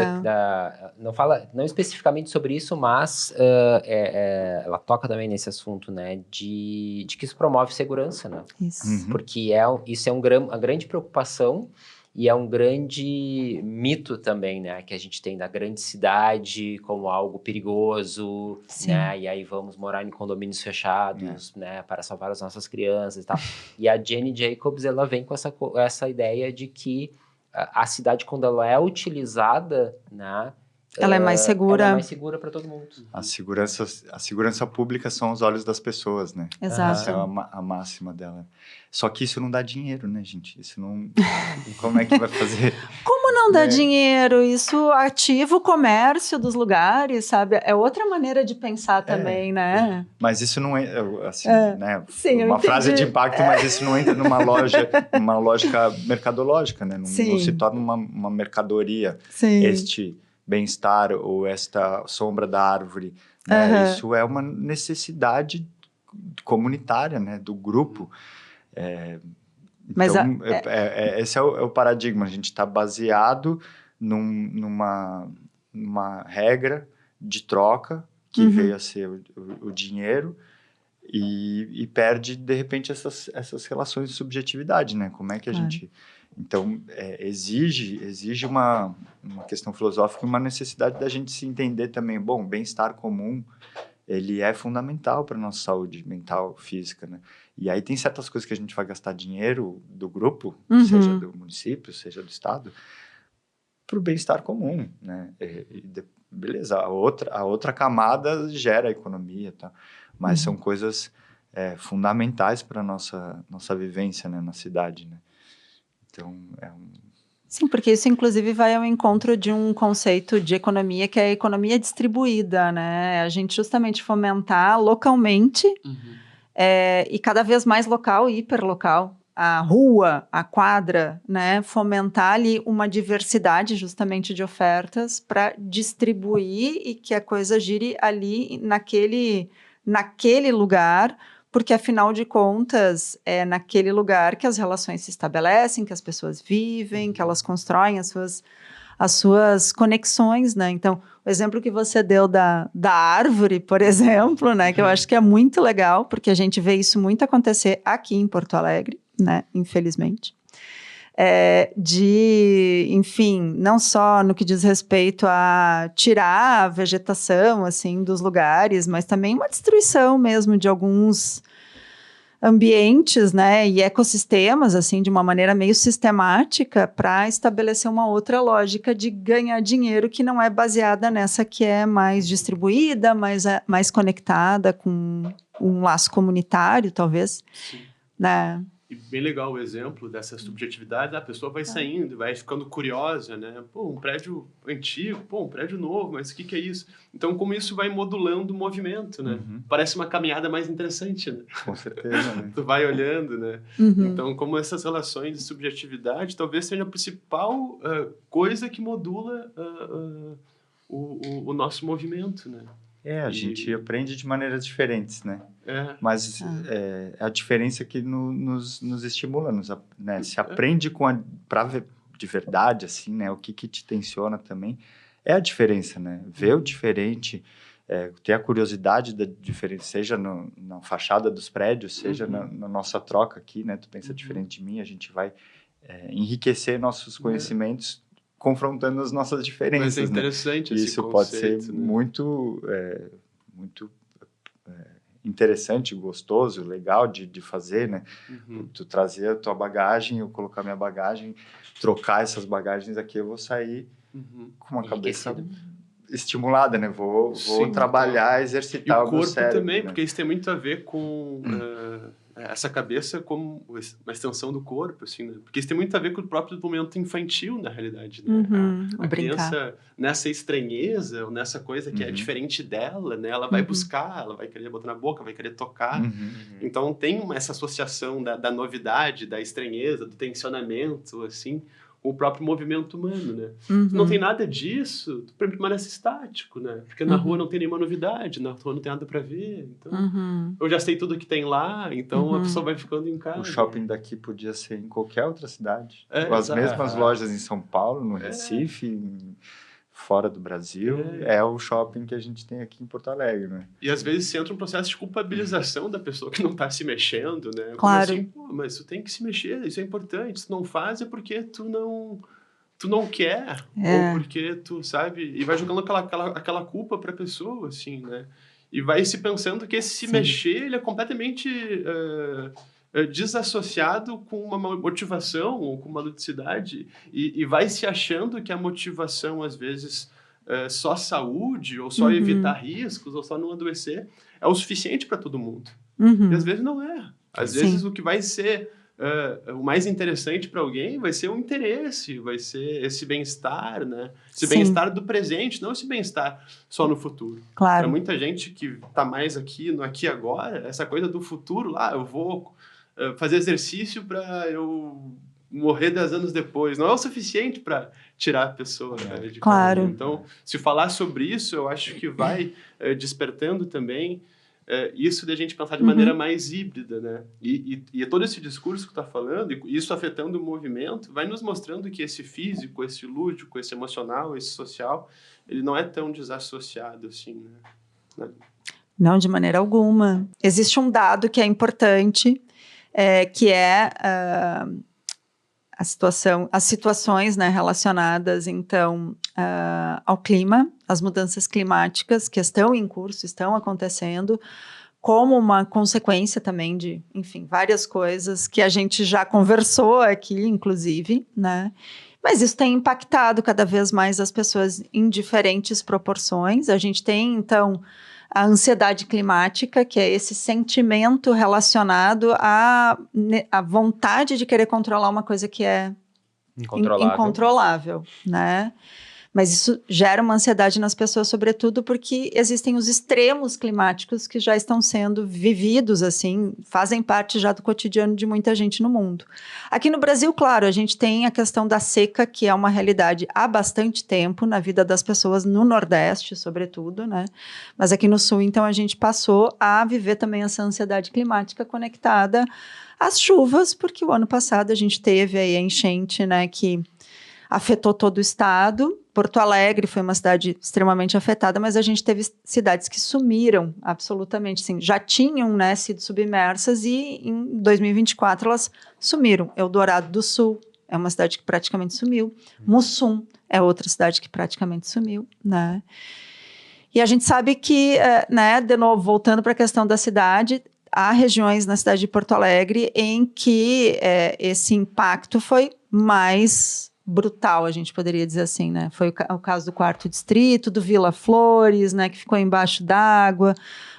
não especificamente sobre isso, mas ela toca também nesse assunto, né? De que isso promove segurança, né? Isso. Porque isso é uma grande preocupação. E é um grande mito também, né? Que a gente tem da grande cidade como algo perigoso, né? E aí vamos morar em condomínios fechados, né? Para salvar as nossas crianças e tal. E a Jane Jacobs, ela vem com essa ideia de que a cidade, quando ela é utilizada, né? Ela é mais segura. Ela é mais segura para todo mundo. A segurança pública são os olhos das pessoas, né? Exato. Essa é a máxima dela. Só que isso não dá dinheiro, né, gente? Isso não... Como é que vai fazer? Como não dá né? dinheiro, isso ativa o comércio dos lugares, sabe? É outra maneira de pensar também, né? Mas isso não é, assim, né? Sim, eu Uma frase de entendi. impacto, mas isso não entra numa lógica mercadológica, né? Não se torna uma mercadoria. Sim. Este bem-estar ou esta sombra da árvore, né? Isso é uma necessidade comunitária, né? Do grupo. Mas então, esse é o paradigma. A gente está baseado numa regra de troca que veio a ser o dinheiro e perde, de repente, essas relações de subjetividade, né? Como é que a gente... Então, exige uma questão filosófica e uma necessidade da gente se entender também. Bom, bem-estar comum, ele é fundamental para a nossa saúde mental, física, né? E aí tem certas coisas que a gente vai gastar dinheiro do grupo, seja do município, seja do estado, para o bem-estar comum, né? Beleza, a outra camada gera economia, tá? Mas são coisas fundamentais para a nossa vivência, né, na cidade, né? Então, Sim, porque isso inclusive vai ao encontro de um conceito de economia que é a economia distribuída, né? A gente justamente fomentar localmente e cada vez mais local e hiperlocal. A rua, a quadra, né? Fomentar ali uma diversidade justamente de ofertas para distribuir e que a coisa gire ali naquele lugar, porque afinal de contas é naquele lugar que as relações se estabelecem, que as pessoas vivem, que elas constroem as suas conexões, né? Então, o exemplo que você deu da árvore, por exemplo, né? Que eu acho que é muito legal, porque a gente vê isso muito acontecer aqui em Porto Alegre, né? Infelizmente. Enfim, não só no que diz respeito a tirar a vegetação, assim, dos lugares, mas também uma destruição mesmo de alguns ambientes, né, e ecossistemas, assim, de uma maneira meio sistemática para estabelecer uma outra lógica de ganhar dinheiro que não é baseada nessa que é mais distribuída, mais conectada com um laço comunitário, talvez. Sim. Né? E bem legal o exemplo dessa subjetividade, a pessoa vai saindo, vai ficando curiosa, né? Pô, um prédio antigo, pô, um prédio novo, mas o que é isso? Então, como isso vai modulando o movimento, né? Parece uma caminhada mais interessante, né? Com certeza, né? Tu vai olhando, né? Então, como essas relações de subjetividade talvez seja a principal coisa que modula o nosso movimento, né? A gente aprende de maneiras diferentes, né? Mas a diferença que nos estimula, né? Se aprende de verdade, assim, né? O que te tensiona também é a diferença, né? Ver o diferente, ter a curiosidade da diferença, seja na fachada dos prédios, seja na nossa troca aqui, né? Tu pensa diferente de mim, a gente vai enriquecer nossos conhecimentos confrontando as nossas diferenças. Mas é interessante, né? Esse isso conceito, pode ser né? muito interessante, gostoso, legal de fazer, né? Tu trazer a tua bagagem, eu colocar minha bagagem, trocar essas bagagens aqui, eu vou sair com uma cabeça estimulada, né? Vou trabalhar, exercitar o meu cérebro. E o corpo também, né? porque isso tem muito a ver com essa cabeça como uma extensão do corpo, assim, né? Porque isso tem muito a ver com o próprio momento infantil, na realidade, né? A criança, nessa estranheza, ou nessa coisa que é diferente dela, né? Ela vai buscar, ela vai querer botar na boca, vai querer tocar. Então, tem essa associação da novidade, da estranheza, do tensionamento, assim, com o próprio movimento humano, né? Não tem nada disso, tu permanece estático, né? Porque na rua não tem nenhuma novidade, na rua não tem nada para ver, então eu já sei tudo que tem lá, então a pessoa vai ficando em casa. O shopping daqui podia ser em qualquer outra cidade, com as mesmas lojas em São Paulo, no Recife, fora do Brasil, é o shopping que a gente tem aqui em Porto Alegre, né? E às vezes entra um processo de culpabilização da pessoa que não está se mexendo, né? Como Claro. assim, pô, mas tu tem que se mexer, isso é importante, se tu não faz é porque tu não quer, ou porque tu, sabe, e vai jogando aquela culpa pra pessoa, assim, né? E vai se pensando que esse se mexer, ele é completamente desassociado com uma motivação ou com uma ludicidade, e vai se achando que a motivação, às vezes, só saúde, ou só evitar riscos, ou só não adoecer, é o suficiente para todo mundo. E às vezes não é. Às vezes o que vai ser o mais interessante para alguém vai ser o interesse, vai ser esse bem-estar, né? Esse Sim. bem-estar do presente, não esse bem-estar só no futuro. Claro. Para muita gente que está mais aqui, no aqui e agora, essa coisa do futuro, eu vou fazer exercício para eu morrer 10 anos depois, não é o suficiente para tirar a pessoa de claro. cada um. Então, se falar sobre isso, eu acho que vai despertando também isso de a gente pensar de maneira mais híbrida, né? E todo esse discurso que está falando, e isso afetando o movimento, vai nos mostrando que esse físico, esse lúdico, esse emocional, esse social, ele não é tão desassociado assim, né? Não, de maneira alguma. Existe um dado que é importante, que é as situações, né, relacionadas, então, ao clima, as mudanças climáticas que estão em curso, estão acontecendo, como uma consequência também de, enfim, várias coisas que a gente já conversou aqui, inclusive, né? Mas isso tem impactado cada vez mais as pessoas em diferentes proporções. A gente tem, então, a ansiedade climática, que é esse sentimento relacionado à vontade de querer controlar uma coisa que é incontrolável, né? Mas isso gera uma ansiedade nas pessoas, sobretudo porque existem os extremos climáticos que já estão sendo vividos, assim, fazem parte já do cotidiano de muita gente no mundo. Aqui no Brasil, claro, a gente tem a questão da seca, que é uma realidade há bastante tempo na vida das pessoas no Nordeste, sobretudo, né? Mas aqui no Sul, então, a gente passou a viver também essa ansiedade climática conectada às chuvas, porque o ano passado a gente teve aí a enchente, né, que afetou todo o estado. Porto Alegre foi uma cidade extremamente afetada, mas a gente teve cidades que sumiram absolutamente, assim, já tinham, né, sido submersas e em 2024 elas sumiram. Eldorado do Sul é uma cidade que praticamente sumiu. Mussum é outra cidade que praticamente sumiu, né? E a gente sabe que, né, de novo, voltando para a questão da cidade, há regiões na cidade de Porto Alegre em que esse impacto foi mais brutal, a gente poderia dizer assim, né? Foi o caso do 4º Distrito, do Vila Flores, né, que ficou embaixo d'água,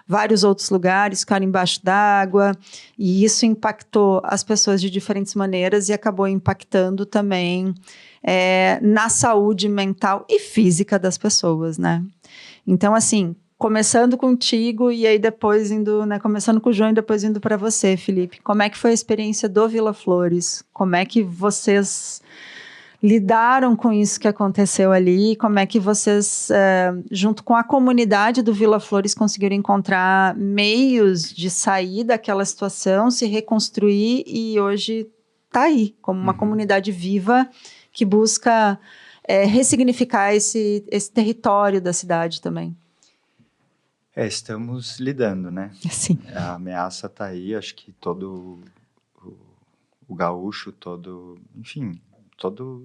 vários outros lugares ficaram embaixo d'água, e isso impactou as pessoas de diferentes maneiras e acabou impactando também na saúde mental e física das pessoas, né? Então, assim, começando contigo e aí depois indo, né, começando com o João e depois indo para você, Felipe, como é que foi a experiência do Vila Flores? Como é que vocês lidaram com isso que aconteceu ali? Como é que vocês, junto com a comunidade do Vila Flores, conseguiram encontrar meios de sair daquela situação, se reconstruir e hoje está aí, como uma comunidade viva que busca ressignificar esse território da cidade também? Estamos lidando, né? Sim. A ameaça está aí, acho que todo o gaúcho, enfim, todo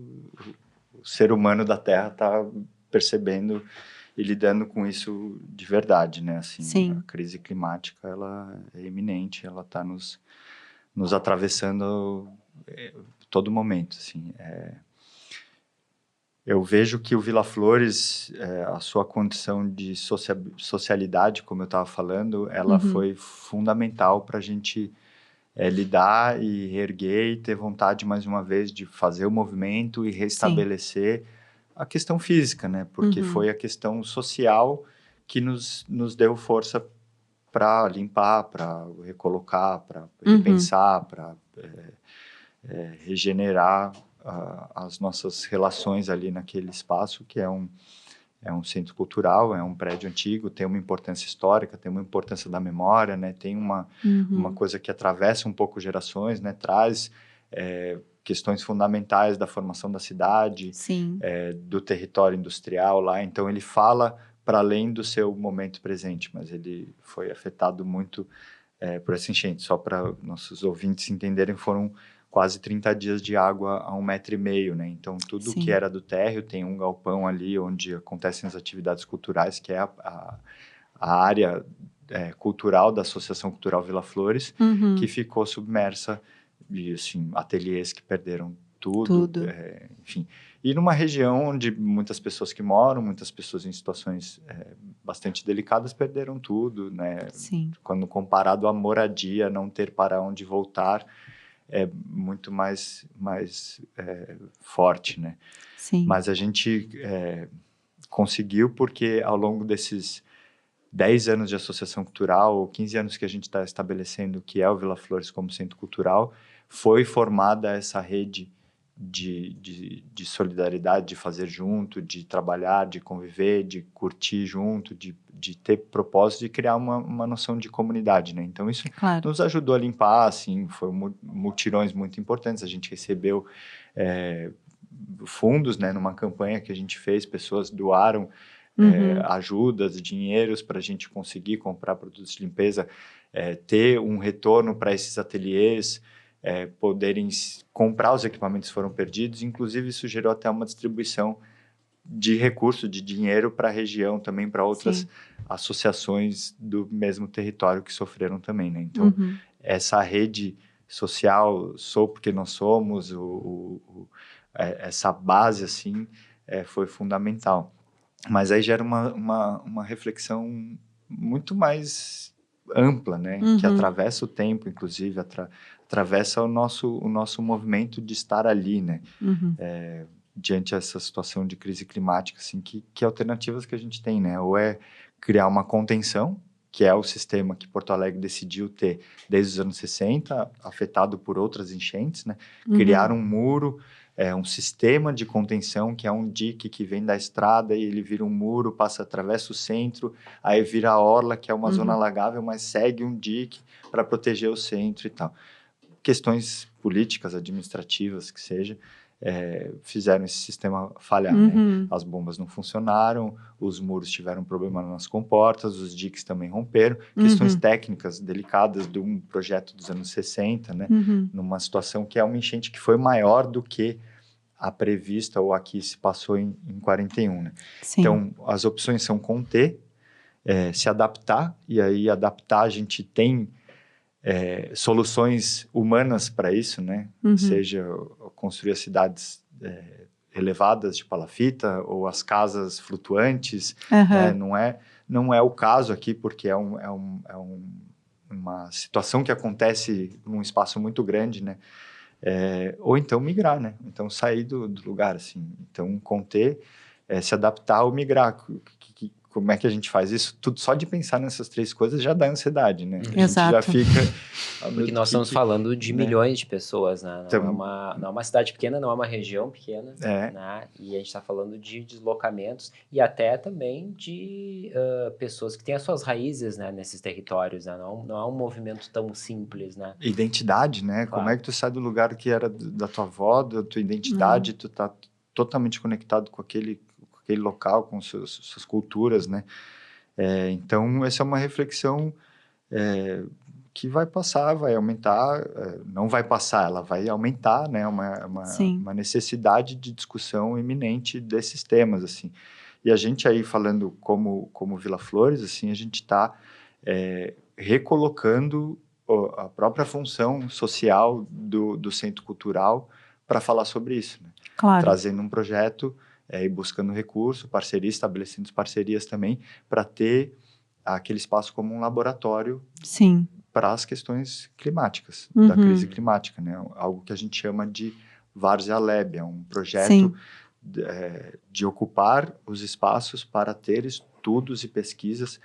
o ser humano da Terra está percebendo e lidando com isso de verdade, né? Assim, sim. A crise climática, ela é iminente, ela está nos atravessando todo momento, assim. Eu vejo que o Vila Flores, a sua condição de socialidade, como eu estava falando, ela foi fundamental para a gente lidar e reerguer e ter vontade, mais uma vez, de fazer o movimento e restabelecer a questão física, né? Porque foi a questão social que nos deu força para limpar, para recolocar, para repensar, para regenerar as nossas relações ali naquele espaço, que é um centro cultural, é um prédio antigo, tem uma importância histórica, tem uma importância da memória, né? Tem uma coisa que atravessa um pouco gerações, né? Traz questões fundamentais da formação da cidade, do território industrial lá. Então, ele fala para além do seu momento presente, mas ele foi afetado muito por essa enchente. Só para nossos ouvintes entenderem, foram quase 30 dias de água a 1,5 metro, né? Então, tudo que era do térreo, tem um galpão ali onde acontecem as atividades culturais, que é a área cultural da Associação Cultural Vila Flores, que ficou submersa de, assim, ateliês que perderam tudo. Enfim. E numa região onde muitas pessoas que moram, muitas pessoas em situações bastante delicadas perderam tudo, né? Sim. Quando comparado à moradia, não ter para onde voltar, é muito mais forte, né? Sim. Mas a gente conseguiu porque ao longo desses 10 anos de associação cultural, ou 15 anos que a gente está estabelecendo que é o Vila Flores como centro cultural, foi formada essa rede de solidariedade, de fazer junto, de trabalhar, de conviver, de curtir junto, de ter propósito, de criar uma noção de comunidade, né? Então, isso nos ajudou a limpar, assim, foi mutirões muito importantes. A gente recebeu fundos, né, numa campanha que a gente fez, pessoas doaram ajudas, dinheiros para a gente conseguir comprar produtos de limpeza, ter um retorno para esses ateliês, poderem comprar os equipamentos que foram perdidos. Inclusive, isso gerou até uma distribuição de recursos, de dinheiro para a região, também para outras associações do mesmo território que sofreram também, né? Então, essa rede social, sou porque nós somos, essa base, assim, foi fundamental. Mas aí gera uma reflexão muito mais ampla, né? Que atravessa o tempo, inclusive, atravessa o nosso movimento de estar ali, né? Diante dessa situação de crise climática, assim, que alternativas que a gente tem, né? Ou é criar uma contenção, que é o sistema que Porto Alegre decidiu ter desde os anos 60, afetado por outras enchentes, né? Criar um muro, um sistema de contenção, que é um dique que vem da estrada e ele vira um muro, atravessa o centro, aí vira a orla, que é uma zona alagável, mas segue um dique para proteger o centro e tal. Questões políticas, administrativas, que seja, fizeram esse sistema falhar, né? As bombas não funcionaram, os muros tiveram problema nas comportas, os diques também romperam, questões técnicas delicadas de um projeto dos anos 60, né? Numa situação que é uma enchente que foi maior do que a prevista ou a que se passou em 41, né? Sim. Então, as opções são conter, se adaptar, e aí adaptar a gente tem soluções humanas para isso, né? Seja construir as cidades elevadas de palafita ou as casas flutuantes, né? Não é o caso aqui, porque é uma situação que acontece num espaço muito grande, né? Ou então migrar, né? Então sair do lugar, assim. Então conter, se adaptar ou migrar. Como é que a gente faz isso? Tudo só de pensar nessas três coisas já dá ansiedade, né? A gente já fica... Porque nós estamos falando de milhões de pessoas, né? Não, Então, não é uma cidade pequena, não é uma região pequena, né? E a gente está falando de deslocamentos e até também de pessoas que têm as suas raízes, né, nesses territórios, né? Não é um movimento tão simples, né? Identidade, né? Claro. Como é que tu sai do lugar que era da tua avó, da tua identidade, tu tá totalmente conectado com aquele local, com suas culturas, né? Então, essa é uma reflexão que vai passar, vai aumentar, não vai passar, ela vai aumentar, né? Uma necessidade de discussão iminente desses temas, assim. E a gente aí, falando como Vila Flores, assim, a gente está recolocando a própria função social do centro cultural para falar sobre isso, né? Claro. Trazendo um projeto e buscando recurso, parcerias, estabelecendo parcerias também, para ter aquele espaço como um laboratório para as questões climáticas, da crise climática, né? Algo que a gente chama de Várzea Lab, é um projeto de ocupar os espaços para ter estudos e pesquisas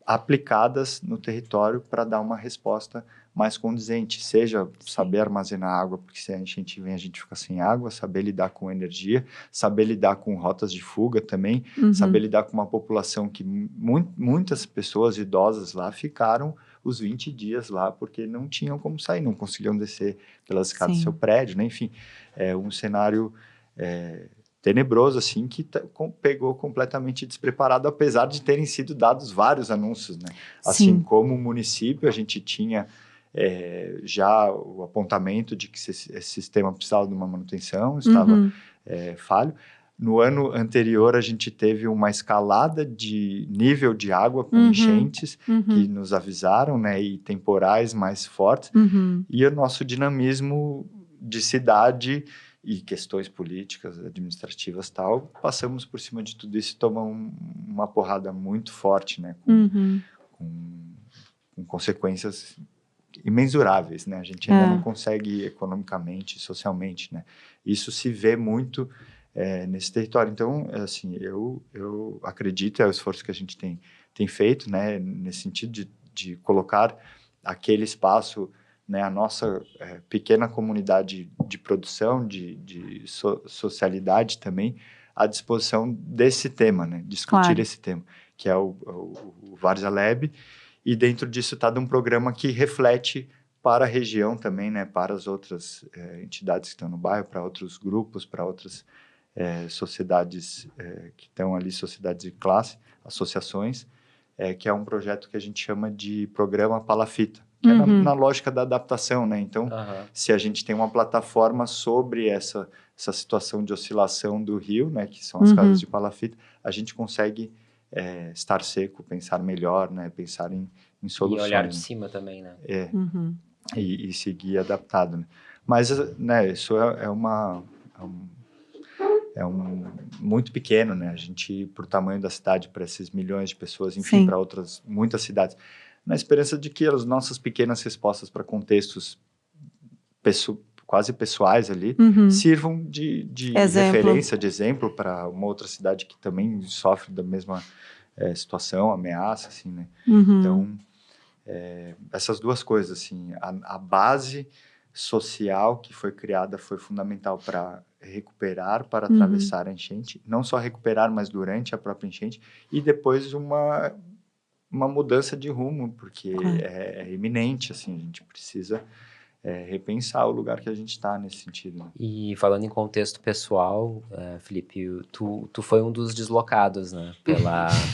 aplicadas no território para dar uma resposta mais condizente, seja saber armazenar água, porque se a enchente vem a gente fica sem água, saber lidar com energia, saber lidar com rotas de fuga também, saber lidar com uma população que muitas pessoas idosas lá ficaram os 20 dias lá porque não tinham como sair, não conseguiam descer pelas escadas do seu prédio, né? Enfim, é um cenário tenebroso, assim, que pegou completamente despreparado, apesar de terem sido dados vários anúncios, né? Assim como o município, a gente tinha já o apontamento de que esse sistema precisava de uma manutenção, estava falho. No ano anterior, a gente teve uma escalada de nível de água com enchentes que nos avisaram, né? E temporais mais fortes. E o nosso dinamismo de cidade e questões políticas, administrativas tal, passamos por cima de tudo isso e tomamos uma porrada muito forte, né? Com consequências imensuráveis, né? A gente ainda não consegue economicamente, socialmente, né? Isso se vê muito nesse território. Então, assim, eu acredito, é o esforço que a gente tem feito, né? Nesse sentido de colocar aquele espaço, né? A nossa pequena comunidade de produção, de socialidade também, à disposição desse tema, né? Discutir esse tema, que é o Várzea Lab, e dentro disso está um programa que reflete para a região também, né? Para as outras entidades que estão no bairro, para outros grupos, para outras sociedades que estão ali, sociedades de classe, associações, que é um projeto que a gente chama de Programa Palafita, que é na lógica da adaptação, né? Então, se a gente tem uma plataforma sobre essa situação de oscilação do rio, né? Que são as casas de palafita, a gente consegue estar seco, pensar melhor, né? Pensar em soluções. E olhar de cima também, né? E seguir adaptado, né? Mas, né? Isso muito pequeno, né? A gente, por tamanho da cidade, para esses milhões de pessoas, enfim, para outras, muitas cidades, na esperança de que as nossas pequenas respostas para contextos quase pessoais ali sirvam de referência, de exemplo para uma outra cidade que também sofre da mesma situação, ameaça, assim, né? Então, essas duas coisas, assim, a base social que foi criada foi fundamental para recuperar, para atravessar a enchente, não só recuperar, mas durante a própria enchente, e depois uma mudança de rumo, porque é iminente, assim, a gente precisa repensar o lugar que a gente está nesse sentido. Né? E falando em contexto pessoal, Felipe, tu foi um dos deslocados, né,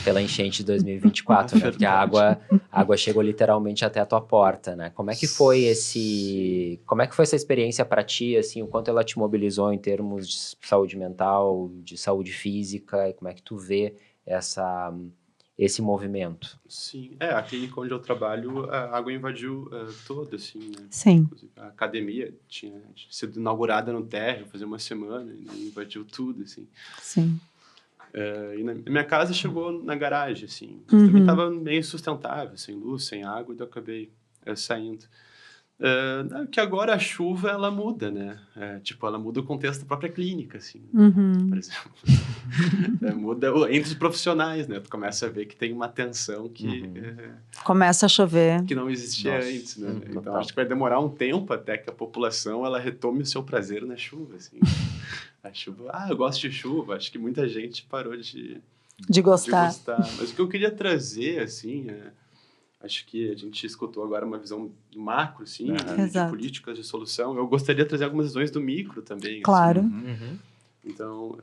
pela enchente de 2024, né, porque a água chegou literalmente até a tua porta, né? Como é que foi essa experiência para ti, assim, o quanto ela te mobilizou em termos de saúde mental, de saúde física, e como é que tu vê esse movimento? Sim, a clínica onde eu trabalho, a água invadiu toda, assim, né? Sim. Inclusive, a academia tinha sido inaugurada no térreo fazia uma semana e invadiu tudo, assim. Sim. E na minha casa chegou na garagem, assim. Também estava meio insustentável, sem luz, sem água, e eu acabei saindo. Que agora a chuva, ela muda, né? Ela muda o contexto da própria clínica, assim, por exemplo. Muda entre os profissionais, né? Tu começa a ver que tem uma tensão que... começa a chover. Que não existia antes, né? Então, acho que vai demorar um tempo até que a população, ela retome o seu prazer na chuva, assim. A chuva... eu gosto de chuva. Acho que muita gente parou de gostar. Mas o que eu queria trazer, assim, acho que a gente escutou agora uma visão do macro, assim, de políticas de solução. Eu gostaria de trazer algumas visões do micro também. Claro. Assim. Então,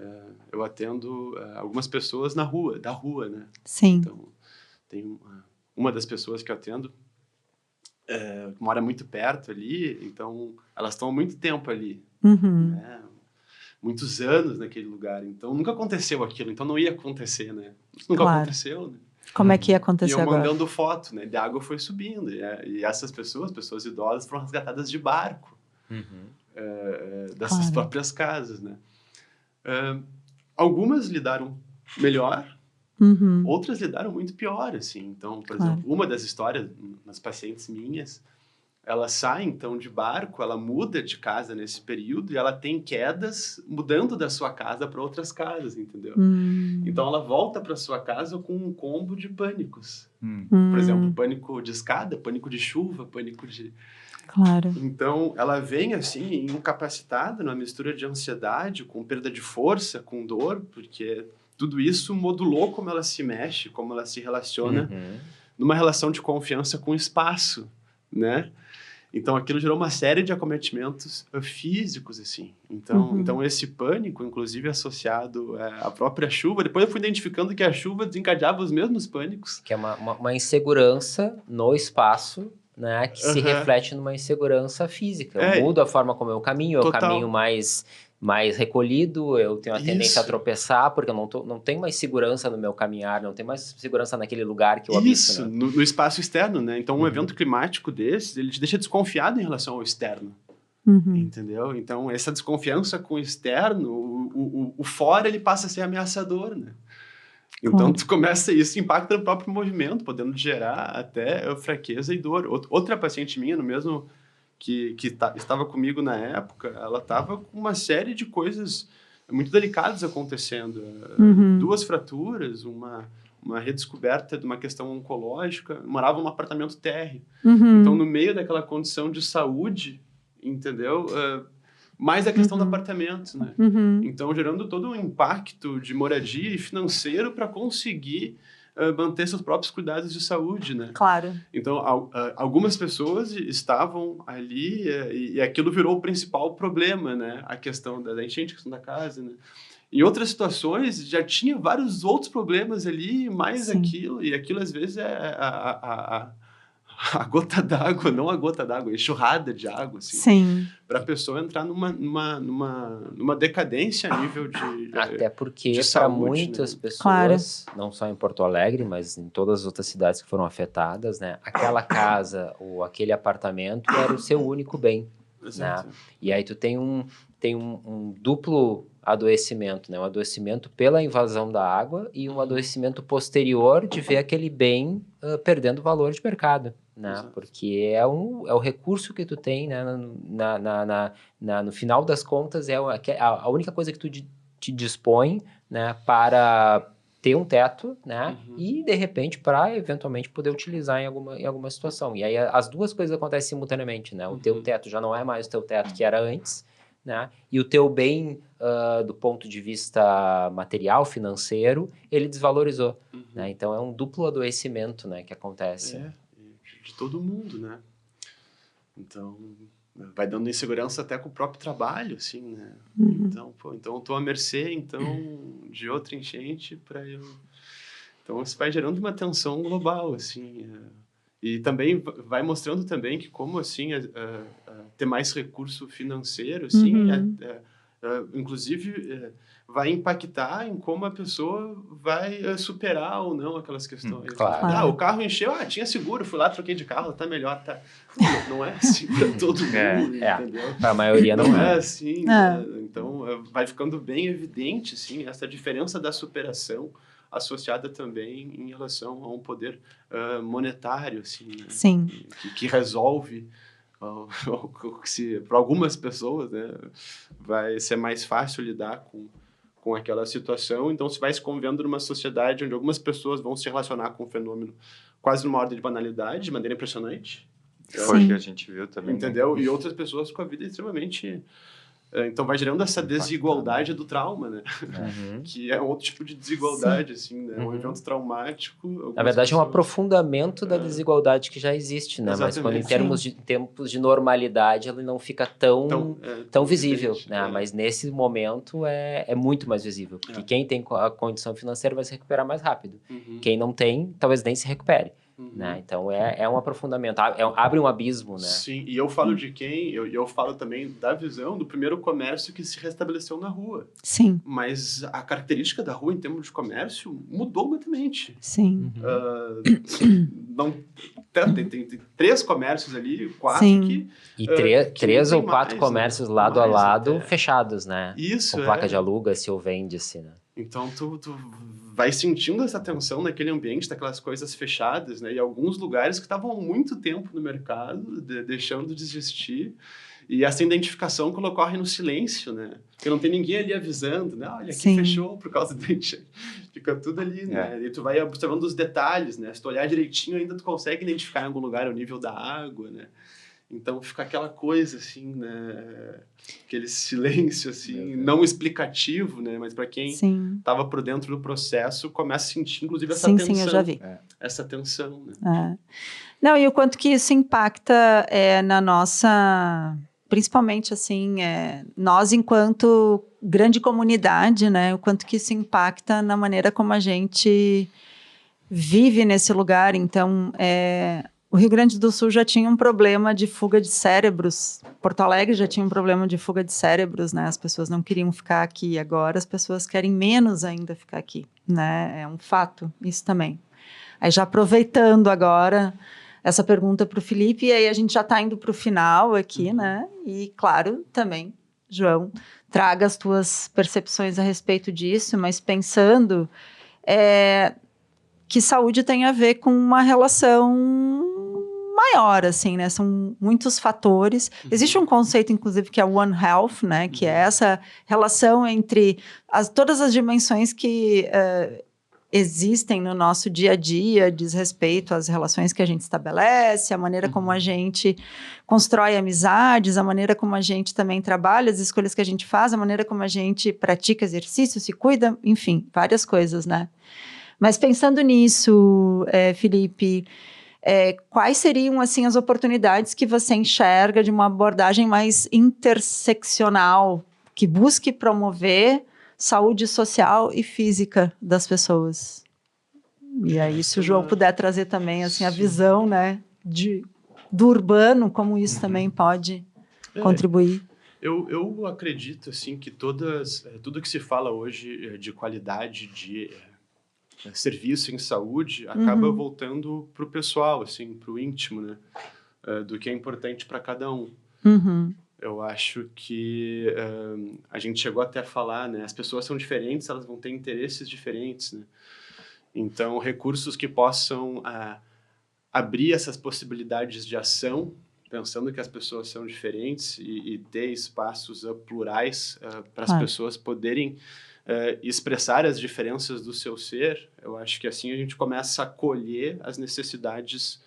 eu atendo algumas pessoas da rua, né? Sim. Então, tem uma das pessoas que eu atendo mora muito perto ali, então elas estão há muito tempo ali, né? Muitos anos naquele lugar. Então, nunca aconteceu aquilo, então não ia acontecer, né? Isso nunca aconteceu, né? Como é que ia acontecer agora? E eu mandando foto, né? A água foi subindo. E essas pessoas idosas, foram resgatadas de barco. Dessas próprias casas, né? Algumas lidaram melhor, outras lidaram muito pior, assim. Então, por exemplo, uma das histórias, nas pacientes minhas, ela sai, então, de barco, ela muda de casa nesse período e ela tem quedas mudando da sua casa para outras casas, entendeu? Então, ela volta para sua casa com um combo de pânicos. Por exemplo, pânico de escada, pânico de chuva, pânico de... Claro. Então, ela vem, assim, incapacitada, numa mistura de ansiedade, com perda de força, com dor, porque tudo isso modulou como ela se mexe, como ela se relaciona numa relação de confiança com o espaço, né? Então, aquilo gerou uma série de acometimentos físicos, assim. Então, esse pânico, inclusive associado à própria chuva, depois eu fui identificando que a chuva desencadeava os mesmos pânicos. Que é uma insegurança no espaço, né? Que se reflete numa insegurança física. Eu mudo a forma como eu caminho, eu caminho mais recolhido, eu tenho a tendência a tropeçar, porque eu não tenho mais segurança no meu caminhar, não tenho mais segurança naquele lugar que eu habito. Isso, né? no espaço externo, né? Então, um evento climático desses, ele te deixa desconfiado em relação ao externo. Entendeu? Então, essa desconfiança com o externo, o fora, ele passa a ser ameaçador, né? Então, tu começa, isso impacta no próprio movimento, podendo gerar até fraqueza e dor. Outra paciente minha, no mesmo que estava comigo na época, ela estava com uma série de coisas muito delicadas acontecendo. 2 fraturas, uma redescoberta de uma questão oncológica, morava num apartamento térreo. Então, no meio daquela condição de saúde, entendeu? Mais a questão do apartamento, né? Então, gerando todo um impacto de moradia e financeiro para conseguir manter seus próprios cuidados de saúde, né? Claro. Então, algumas pessoas estavam ali e aquilo virou o principal problema, né? A questão da enchente, a questão da casa, né? Em outras situações, já tinha vários outros problemas ali, mais aquilo, e aquilo às vezes é a gota d'água, não a gota d'água, a enxurrada de água, assim, para a pessoa entrar numa decadência a nível de até porque para muitas pessoas, não só em Porto Alegre, mas em todas as outras cidades que foram afetadas, né, aquela casa ou aquele apartamento era o seu único bem, né? E aí tu tem um duplo adoecimento, né? Um adoecimento pela invasão da água e um adoecimento posterior de ver aquele bem perdendo valor de mercado, né? Porque é o recurso que tu tem, né? No final das contas, é a única coisa que tu te dispõe, né? Para ter um teto, né? E, de repente, para eventualmente poder utilizar em alguma situação. E aí as duas coisas acontecem simultaneamente, né? O teu teto já não é mais o teu teto que era antes, né? E o teu bem, do ponto de vista material, financeiro, ele desvalorizou, né? Então, é um duplo adoecimento, né, que acontece. De todo mundo, né? Então, vai dando insegurança até com o próprio trabalho, assim, né? Então, eu tô à mercê, então, de outra enchente para eu... Então, isso vai gerando uma tensão global, assim, e também vai mostrando também que como, assim, ter mais recurso financeiro, assim, inclusive, vai impactar em como a pessoa vai superar ou não aquelas questões. Claro. O carro encheu, tinha seguro, fui lá, troquei de carro, tá melhor, tá... Não é assim para todo mundo, entendeu? Para a maioria não é assim, né? Então, vai ficando bem evidente, assim, essa diferença da superação associada também em relação a um poder monetário, assim, né? Sim. Que resolve, para algumas pessoas, né, vai ser mais fácil lidar com aquela situação. Então, se vai se convivendo numa sociedade onde algumas pessoas vão se relacionar com o fenômeno quase numa ordem de banalidade, de maneira impressionante. Foi o que a gente viu também. Entendeu? Né? E outras pessoas com a vida extremamente... Então, vai gerando essa desigualdade do trauma, né? Que é um outro tipo de desigualdade, assim, né? Um evento traumático... Na verdade, é um aprofundamento da desigualdade que já existe, né? Mas quando em tempos de normalidade, ela não fica tão visível, né? Mas nesse momento é muito mais visível. Porque quem tem a condição financeira vai se recuperar mais rápido. Quem não tem, talvez nem se recupere. Né? Então, é um aprofundamento, abre um abismo, né? Sim, e eu falo de quem? Eu falo também da visão do primeiro comércio que se restabeleceu na rua. Sim. Mas a característica da rua em termos de comércio mudou completamente. Sim. Tem 3 comércios ali, 4 que... E 3 ou 4 comércios lado a lado fechados, né? Isso, com placa de aluga-se ou vende-se, né? Então, tu vai sentindo essa tensão naquele ambiente, daquelas coisas fechadas, né? E alguns lugares que estavam há muito tempo no mercado, deixando de existir. E essa identificação que ocorre no silêncio, né? Porque não tem ninguém ali avisando, né? Olha, aqui fechou por causa do enchente. Fica tudo ali, né? E tu vai observando os detalhes, né? Se tu olhar direitinho, ainda tu consegue identificar em algum lugar o nível da água, né? Então, fica aquela coisa, assim, né? Aquele silêncio, assim, não explicativo, né? Mas para quem estava por dentro do processo, começa a sentir, inclusive, essa tensão. Sim, eu já vi. Essa tensão, né? Não, e o quanto que isso impacta na nossa... Principalmente, assim, nós enquanto grande comunidade, né? O quanto que isso impacta na maneira como a gente vive nesse lugar. Então, o Rio Grande do Sul já tinha um problema de fuga de cérebros. Porto Alegre já tinha um problema de fuga de cérebros, né? As pessoas não queriam ficar aqui. Agora as pessoas querem menos ainda ficar aqui, né? É um fato, isso também. Aí já aproveitando agora essa pergunta para o Felipe, e aí a gente já está indo para o final aqui, né? E claro, também, João, traga as tuas percepções a respeito disso, mas pensando... que saúde tem a ver com uma relação maior, assim, né? São muitos fatores. Existe um conceito, inclusive, que é One Health, né? Que é essa relação entre todas as dimensões que existem no nosso dia a dia, diz respeito às relações que a gente estabelece, a maneira como a gente constrói amizades, a maneira como a gente também trabalha, as escolhas que a gente faz, a maneira como a gente pratica exercício, se cuida, enfim, várias coisas, né? Mas pensando nisso, Felipe, quais seriam, assim, as oportunidades que você enxerga de uma abordagem mais interseccional, que busque promover saúde social e física das pessoas? E aí, se o João puder trazer também, assim, a visão, né, do urbano, como isso também pode contribuir. Eu acredito, assim, que tudo que se fala hoje de qualidade de serviço em saúde acaba voltando para o pessoal, assim, para o íntimo, né? Do que é importante para cada um. Eu acho que a gente chegou até a falar, né? As pessoas são diferentes, elas vão ter interesses diferentes, né? Então, recursos que possam abrir essas possibilidades de ação, pensando que as pessoas são diferentes e ter espaços plurais para as pessoas poderem expressar as diferenças do seu ser. Eu acho que assim a gente começa a acolher as necessidades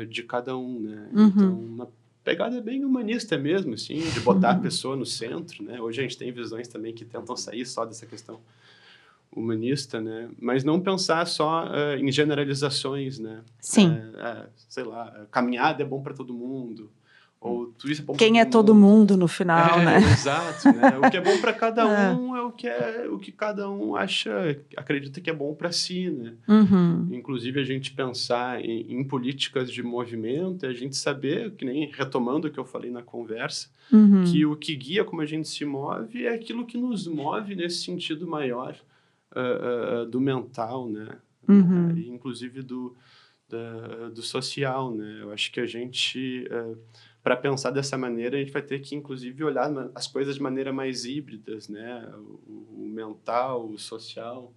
de cada um, né? Então, uma pegada bem humanista mesmo, assim, de botar a pessoa no centro, né? Hoje a gente tem visões também que tentam sair só dessa questão humanista, né? Mas não pensar só em generalizações, né? Sim. Sei lá, caminhada é bom para todo mundo, ou tudo isso é bom quem é todo mundo no final, né? Exato, né? O que é bom para cada um é o que cada um acredita que é bom para si, né? Inclusive a gente pensar em políticas de movimento, a gente saber, que nem retomando o que eu falei na conversa, que o que guia como a gente se move é aquilo que nos move nesse sentido maior do mental, né? Inclusive do social, né? Eu acho que a gente para pensar dessa maneira, a gente vai ter que, inclusive, olhar as coisas de maneira mais híbridas, né? O mental, o social,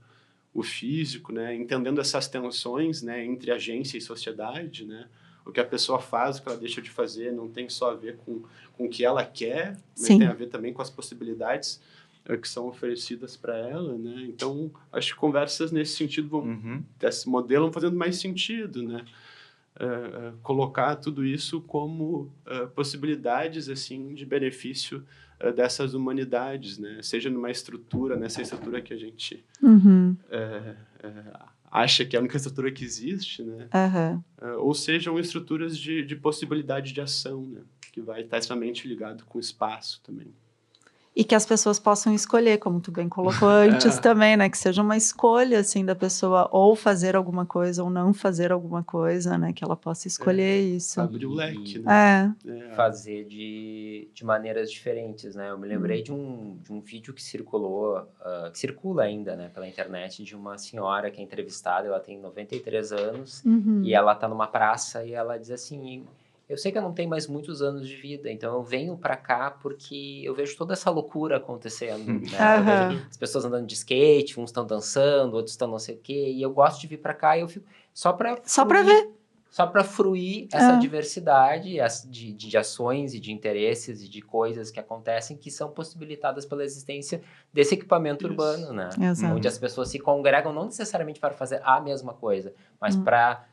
o físico, né? Entendendo essas tensões, né? Entre agência e sociedade, né? O que a pessoa faz, o que ela deixa de fazer, não tem só a ver com o que ela quer, mas tem a ver também com as possibilidades que são oferecidas para ela, né? Então, acho que conversas nesse sentido desse modelo vão fazendo mais sentido, né? Colocar tudo isso como possibilidades assim de benefício dessas humanidades, né? Seja numa estrutura, nessa estrutura que a gente acha que é a única estrutura que existe, né? Ou sejam estruturas de possibilidade de ação, né? Que vai estar extremamente ligado com o espaço também. E que as pessoas possam escolher, como tu bem colocou antes também, né? Que seja uma escolha, assim, da pessoa ou fazer alguma coisa ou não fazer alguma coisa, né? Que ela possa escolher isso. Abrir o leque, né? Fazer de maneiras diferentes, né? Eu me lembrei de um vídeo que circula ainda, né? Pela internet, de uma senhora que é entrevistada, ela tem 93 anos, e ela tá numa praça e ela diz assim... Eu sei que eu não tenho mais muitos anos de vida, então eu venho pra cá porque eu vejo toda essa loucura acontecendo, né? Eu vejo as pessoas andando de skate, uns estão dançando, outros estão não sei o quê, e eu gosto de vir pra cá e eu fico só pra ver. Só pra fruir essa diversidade de ações e de interesses e de coisas que acontecem que são possibilitadas pela existência desse equipamento urbano, né? Onde as pessoas se congregam não necessariamente para fazer a mesma coisa, mas para...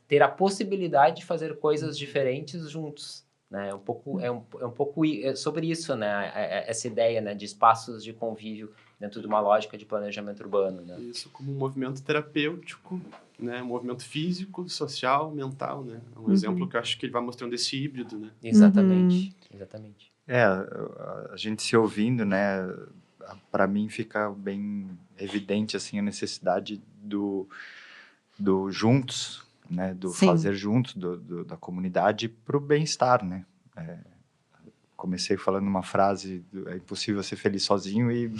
ter a possibilidade de fazer coisas diferentes juntos, né? É um pouco sobre isso, né? Essa ideia, né, de espaços de convívio dentro de uma lógica de planejamento urbano, né? Isso como um movimento terapêutico, né? Um movimento físico, social, mental, né? É um exemplo que eu acho que ele vai mostrando esse híbrido, né? Exatamente. A gente se ouvindo, né? Para mim fica bem evidente assim a necessidade do juntos, né, do fazer juntos, da comunidade para o bem-estar, né? Comecei falando uma frase, é impossível ser feliz sozinho, e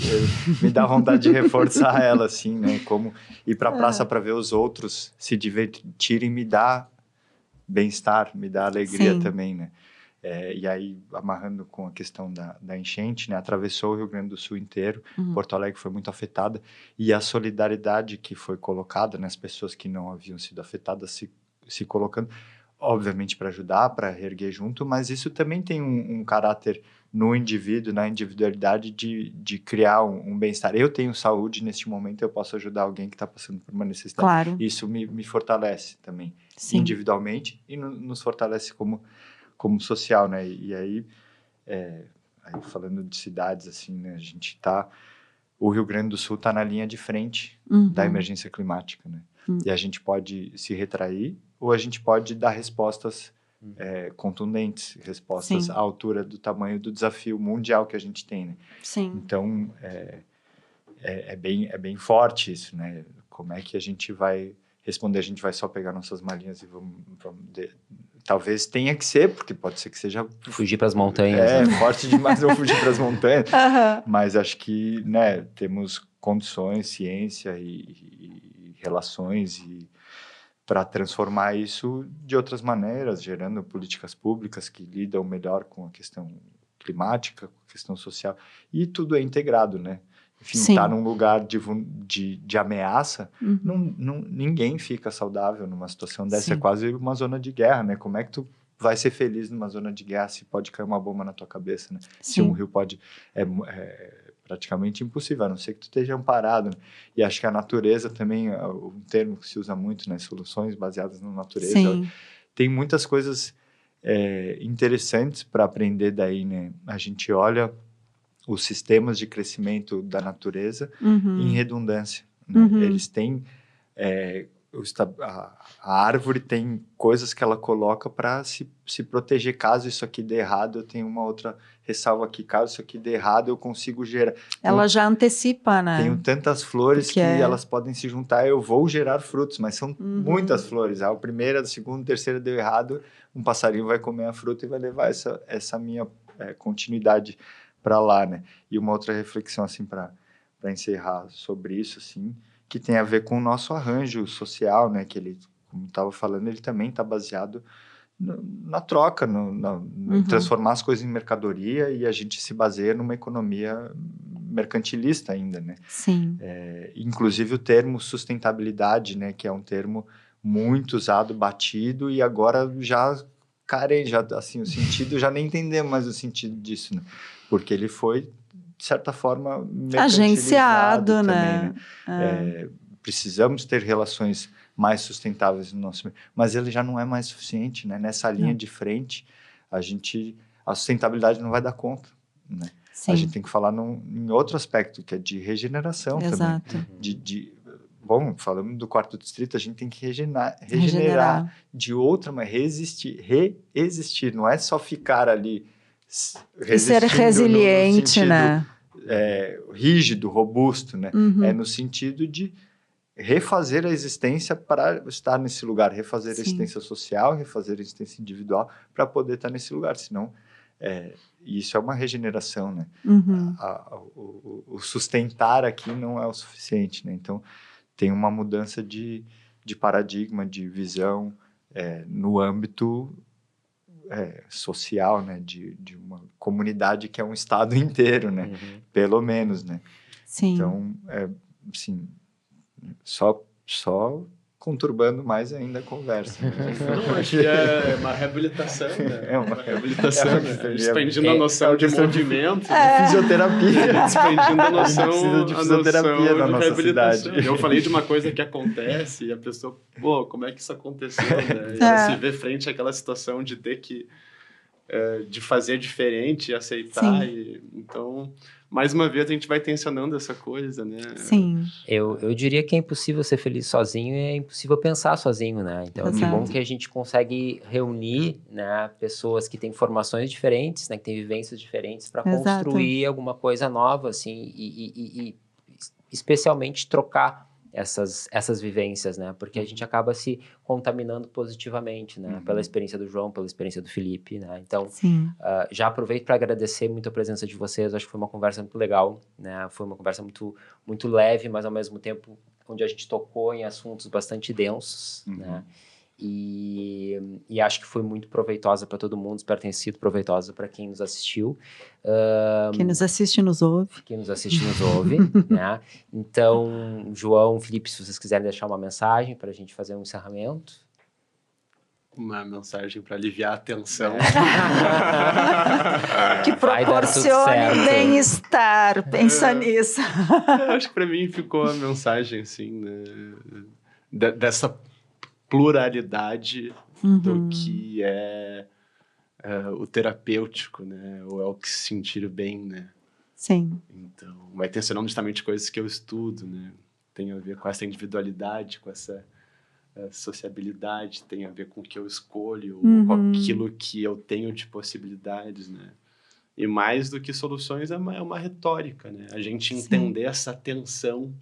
me dá vontade de reforçar ela, assim, né? Como ir para a praça para ver os outros se divertirem me dá bem-estar, me dá alegria também, né? E aí, amarrando com a questão da enchente, né, atravessou o Rio Grande do Sul inteiro, Porto Alegre foi muito afetada, e a solidariedade que foi colocada, né, as pessoas que não haviam sido afetadas se colocando, obviamente para ajudar, para reerguer junto, mas isso também tem um caráter no indivíduo, na individualidade de criar um bem-estar. Eu tenho saúde, neste momento eu posso ajudar alguém que está passando por uma necessidade. Claro. Isso me fortalece também, Sim. individualmente, e nos fortalece como social, né? E aí, aí falando de cidades, assim, né? O Rio Grande do Sul está na linha de frente da emergência climática, né? E a gente pode se retrair ou a gente pode dar respostas contundentes, respostas Sim. à altura do tamanho do desafio mundial que a gente tem, né? Sim. Então, é bem forte isso, né? Como é que a gente vai responder? A gente vai só pegar nossas malinhas e vamos talvez tenha que ser, porque pode ser que seja... Fugir para as montanhas. Né? Forte demais não fugir para as montanhas. Mas acho que, né, temos condições, ciência e relações para transformar isso de outras maneiras, gerando políticas públicas que lidam melhor com a questão climática, com a questão social. E tudo é integrado, né? Enfim, estar num lugar de ameaça, ninguém fica saudável numa situação dessa. Sim. É quase uma zona de guerra, né? Como é que tu vai ser feliz numa zona de guerra se pode cair uma bomba na tua cabeça, né? Sim. Se um rio pode... É praticamente impossível, a não ser que tu esteja amparado. Né? E acho que a natureza também, um termo que se usa muito, né? Soluções baseadas na natureza. Sim. Tem muitas coisas interessantes para aprender daí, né? A gente olha os sistemas de crescimento da natureza em redundância. Né? Eles têm... a árvore tem coisas que ela coloca para se proteger. Caso isso aqui dê errado, eu tenho uma outra ressalva aqui. Caso isso aqui dê errado, eu consigo gerar... Ela já antecipa, né? Tenho tantas flores que elas podem se juntar, eu vou gerar frutos, mas são muitas flores. A primeira, a segunda, a terceira deu errado, um passarinho vai comer a fruta e vai levar essa minha continuidade para lá, né? E uma outra reflexão, assim, para encerrar sobre isso, assim, que tem a ver com o nosso arranjo social, né? Que ele, como estava falando, ele também está baseado na troca, no transformar as coisas em mercadoria, e a gente se baseia numa economia mercantilista ainda, né? Sim. Inclusive o termo sustentabilidade, né? Que é um termo muito usado, batido, e agora já assim, o sentido, já nem entendemos mais o sentido disso, né? Porque ele foi, de certa forma, agenciado também, né? Precisamos ter relações mais sustentáveis no nosso meio, mas ele já não é mais suficiente, né? Nessa linha de frente, a sustentabilidade não vai dar conta, né? Sim. A gente tem que falar em outro aspecto, que é de regeeração. Exato. Também. Bom, falando do quarto distrito, a gente tem que regenerar de outra, mas reexistir. Não é só ficar ali ser resiliente, né? Rígido, robusto, né? É no sentido de refazer a existência para estar nesse lugar, refazer a existência social, refazer a existência individual para poder estar nesse lugar. Senão, isso é uma regeneração, né? O sustentar aqui não é o suficiente, né? Então, tem uma mudança de paradigma, de visão no âmbito social, né? De uma comunidade que é um estado inteiro, né? Pelo menos, né? Sim. Então, assim, só conturbando mais ainda a conversa. Né? Não, acho que é uma reabilitação, né? É uma reabilitação, né? Expandindo a noção de movimento. De fisioterapia. Expandindo a noção, precisa de fisioterapia na nossa reabilitação. cidade. Eu falei de uma coisa que acontece e a pessoa, como é que isso aconteceu? Né? E ela se vê frente àquela situação de ter que de fazer diferente e aceitar. Então, mais uma vez, a gente vai tensionando essa coisa, né? Sim. Eu diria que é impossível ser feliz sozinho e é impossível pensar sozinho, né? Então, que bom que a gente consegue reunir, né, pessoas que têm formações diferentes, né, que têm vivências diferentes para construir alguma coisa nova, assim, e especialmente trocar essas vivências, né? Porque a gente acaba se contaminando positivamente, né? Pela experiência do João, pela experiência do Felipe, né? Então, já aproveito para agradecer muito a presença de vocês. Acho que foi uma conversa muito legal, né? Foi uma conversa muito, muito leve, mas ao mesmo tempo onde a gente tocou em assuntos bastante densos, né? E acho que foi muito proveitosa para todo mundo, espero que tenha sido proveitosa para quem nos assistiu. Quem nos assiste nos ouve. Quem nos assiste nos ouve, né? Então, João, Felipe, se vocês quiserem deixar uma mensagem para a gente fazer um encerramento. Uma mensagem para aliviar a tensão. Que proporcione bem-estar. Pensa nisso. Acho que para mim ficou a mensagem, assim, né? Dessa pluralidade do que é o terapêutico, né? Ou é o que se sentir bem, né? Sim. Então, vai tensionando justamente coisas que eu estudo, né? Tem a ver com essa individualidade, com essa sociabilidade, tem a ver com o que eu escolho, com aquilo que eu tenho de possibilidades, né? E mais do que soluções, é uma retórica, né? A gente entender essa tensão,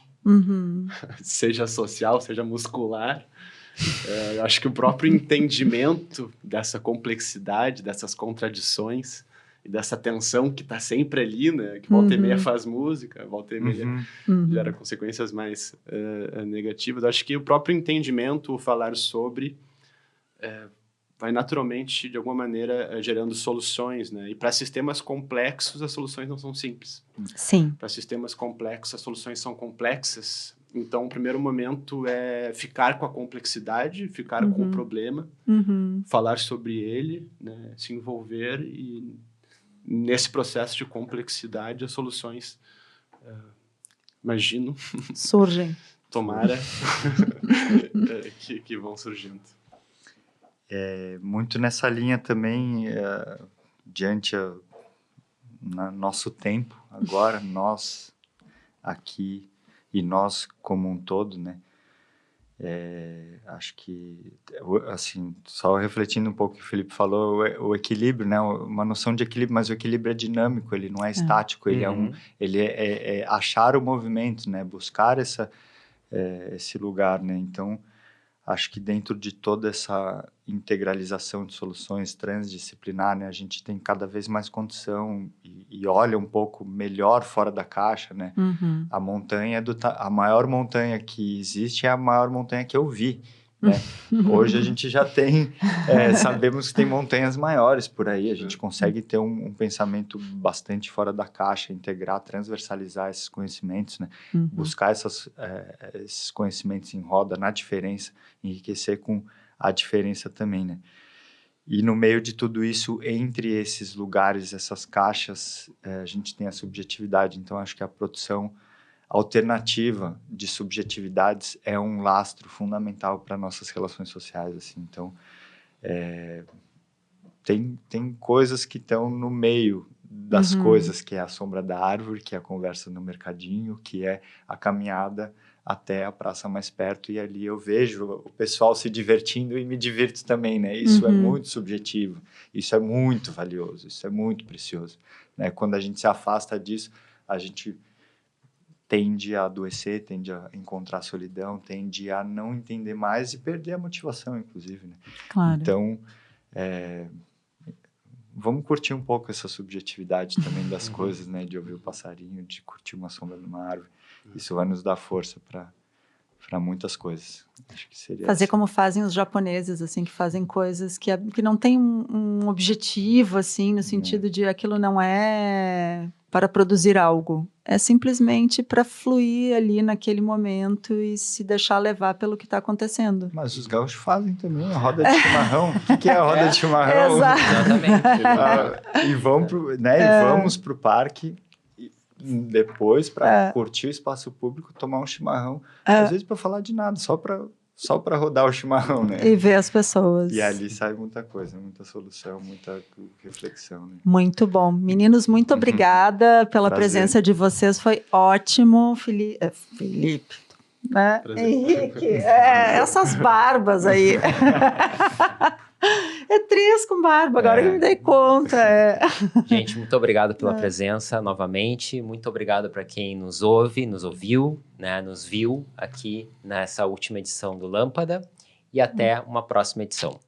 seja social, seja muscular. Eu acho que o próprio entendimento dessa complexidade, dessas contradições e dessa tensão que está sempre ali, né? Que volta e meia faz música, volta e meia gera consequências mais negativas. Eu acho que o próprio entendimento, o falar sobre, vai naturalmente, de alguma maneira, gerando soluções, né? E para sistemas complexos, as soluções não são simples. Sim. Para sistemas complexos, as soluções são complexas. Então, o primeiro momento é ficar com a complexidade, ficar com o problema, falar sobre ele, né? Se envolver e, nesse processo de complexidade, as soluções, imagino, surgem. Tomara que vão surgindo. Muito nessa linha também, diante do nosso tempo, agora, nós aqui e nós como um todo, né? Acho que, assim, só refletindo um pouco o que o Felipe falou, o equilíbrio, né? Uma noção de equilíbrio, mas o equilíbrio é dinâmico, ele não é estático, ele ele é achar o movimento, né? Buscar esse lugar, né? Então, acho que dentro de toda essa integralização de soluções transdisciplinar, né, a gente tem cada vez mais condição e olha um pouco melhor fora da caixa, né? A montanha a maior montanha que existe é a maior montanha que eu vi, né? Hoje a gente já tem, sabemos que tem montanhas maiores por aí, a gente consegue ter um pensamento bastante fora da caixa, integrar, transversalizar esses conhecimentos, né? Buscar esses conhecimentos em roda, na diferença, enriquecer com a diferença também, né? E no meio de tudo isso, entre esses lugares, essas caixas, a gente tem a subjetividade. Então, acho que a produção alternativa de subjetividades é um lastro fundamental para nossas relações sociais, assim. Então, tem coisas que estão no meio das coisas, que é a sombra da árvore, que é a conversa no mercadinho, que é a caminhada até a praça mais perto, e ali eu vejo o pessoal se divertindo e me divirto também, né? Isso é muito subjetivo, isso é muito valioso, isso é muito precioso, né? Quando a gente se afasta disso, a gente tende a adoecer, tende a encontrar solidão, tende a não entender mais e perder a motivação, inclusive, né? Claro. Então, vamos curtir um pouco essa subjetividade também das coisas, né? De ouvir o passarinho, de curtir uma sombra numa árvore. Isso vai nos dar força para muitas coisas. Acho que seria fazer assim. como fazem os japoneses, assim, que fazem coisas que não tem um objetivo, assim, no sentido de aquilo não é para produzir algo. É simplesmente para fluir ali naquele momento e se deixar levar pelo que está acontecendo. Mas os gaúchos fazem também a roda de chimarrão. O que é a roda de chimarrão? Exatamente. E vamos para o parque depois para curtir o espaço público, tomar um chimarrão, às vezes para falar de nada, só para rodar o chimarrão, né? E ver as pessoas. E ali sai muita coisa, muita solução, muita reflexão, né? Muito bom. Meninos, muito obrigada pela presença de vocês, foi ótimo. Felipe, né? Henrique, essas barbas aí. É três com barba, agora que eu me dei conta. Gente, muito obrigado pela presença novamente. Muito obrigado para quem nos ouve, nos ouviu, né, nos viu aqui nessa última edição do Lâmpada. E até uma próxima edição.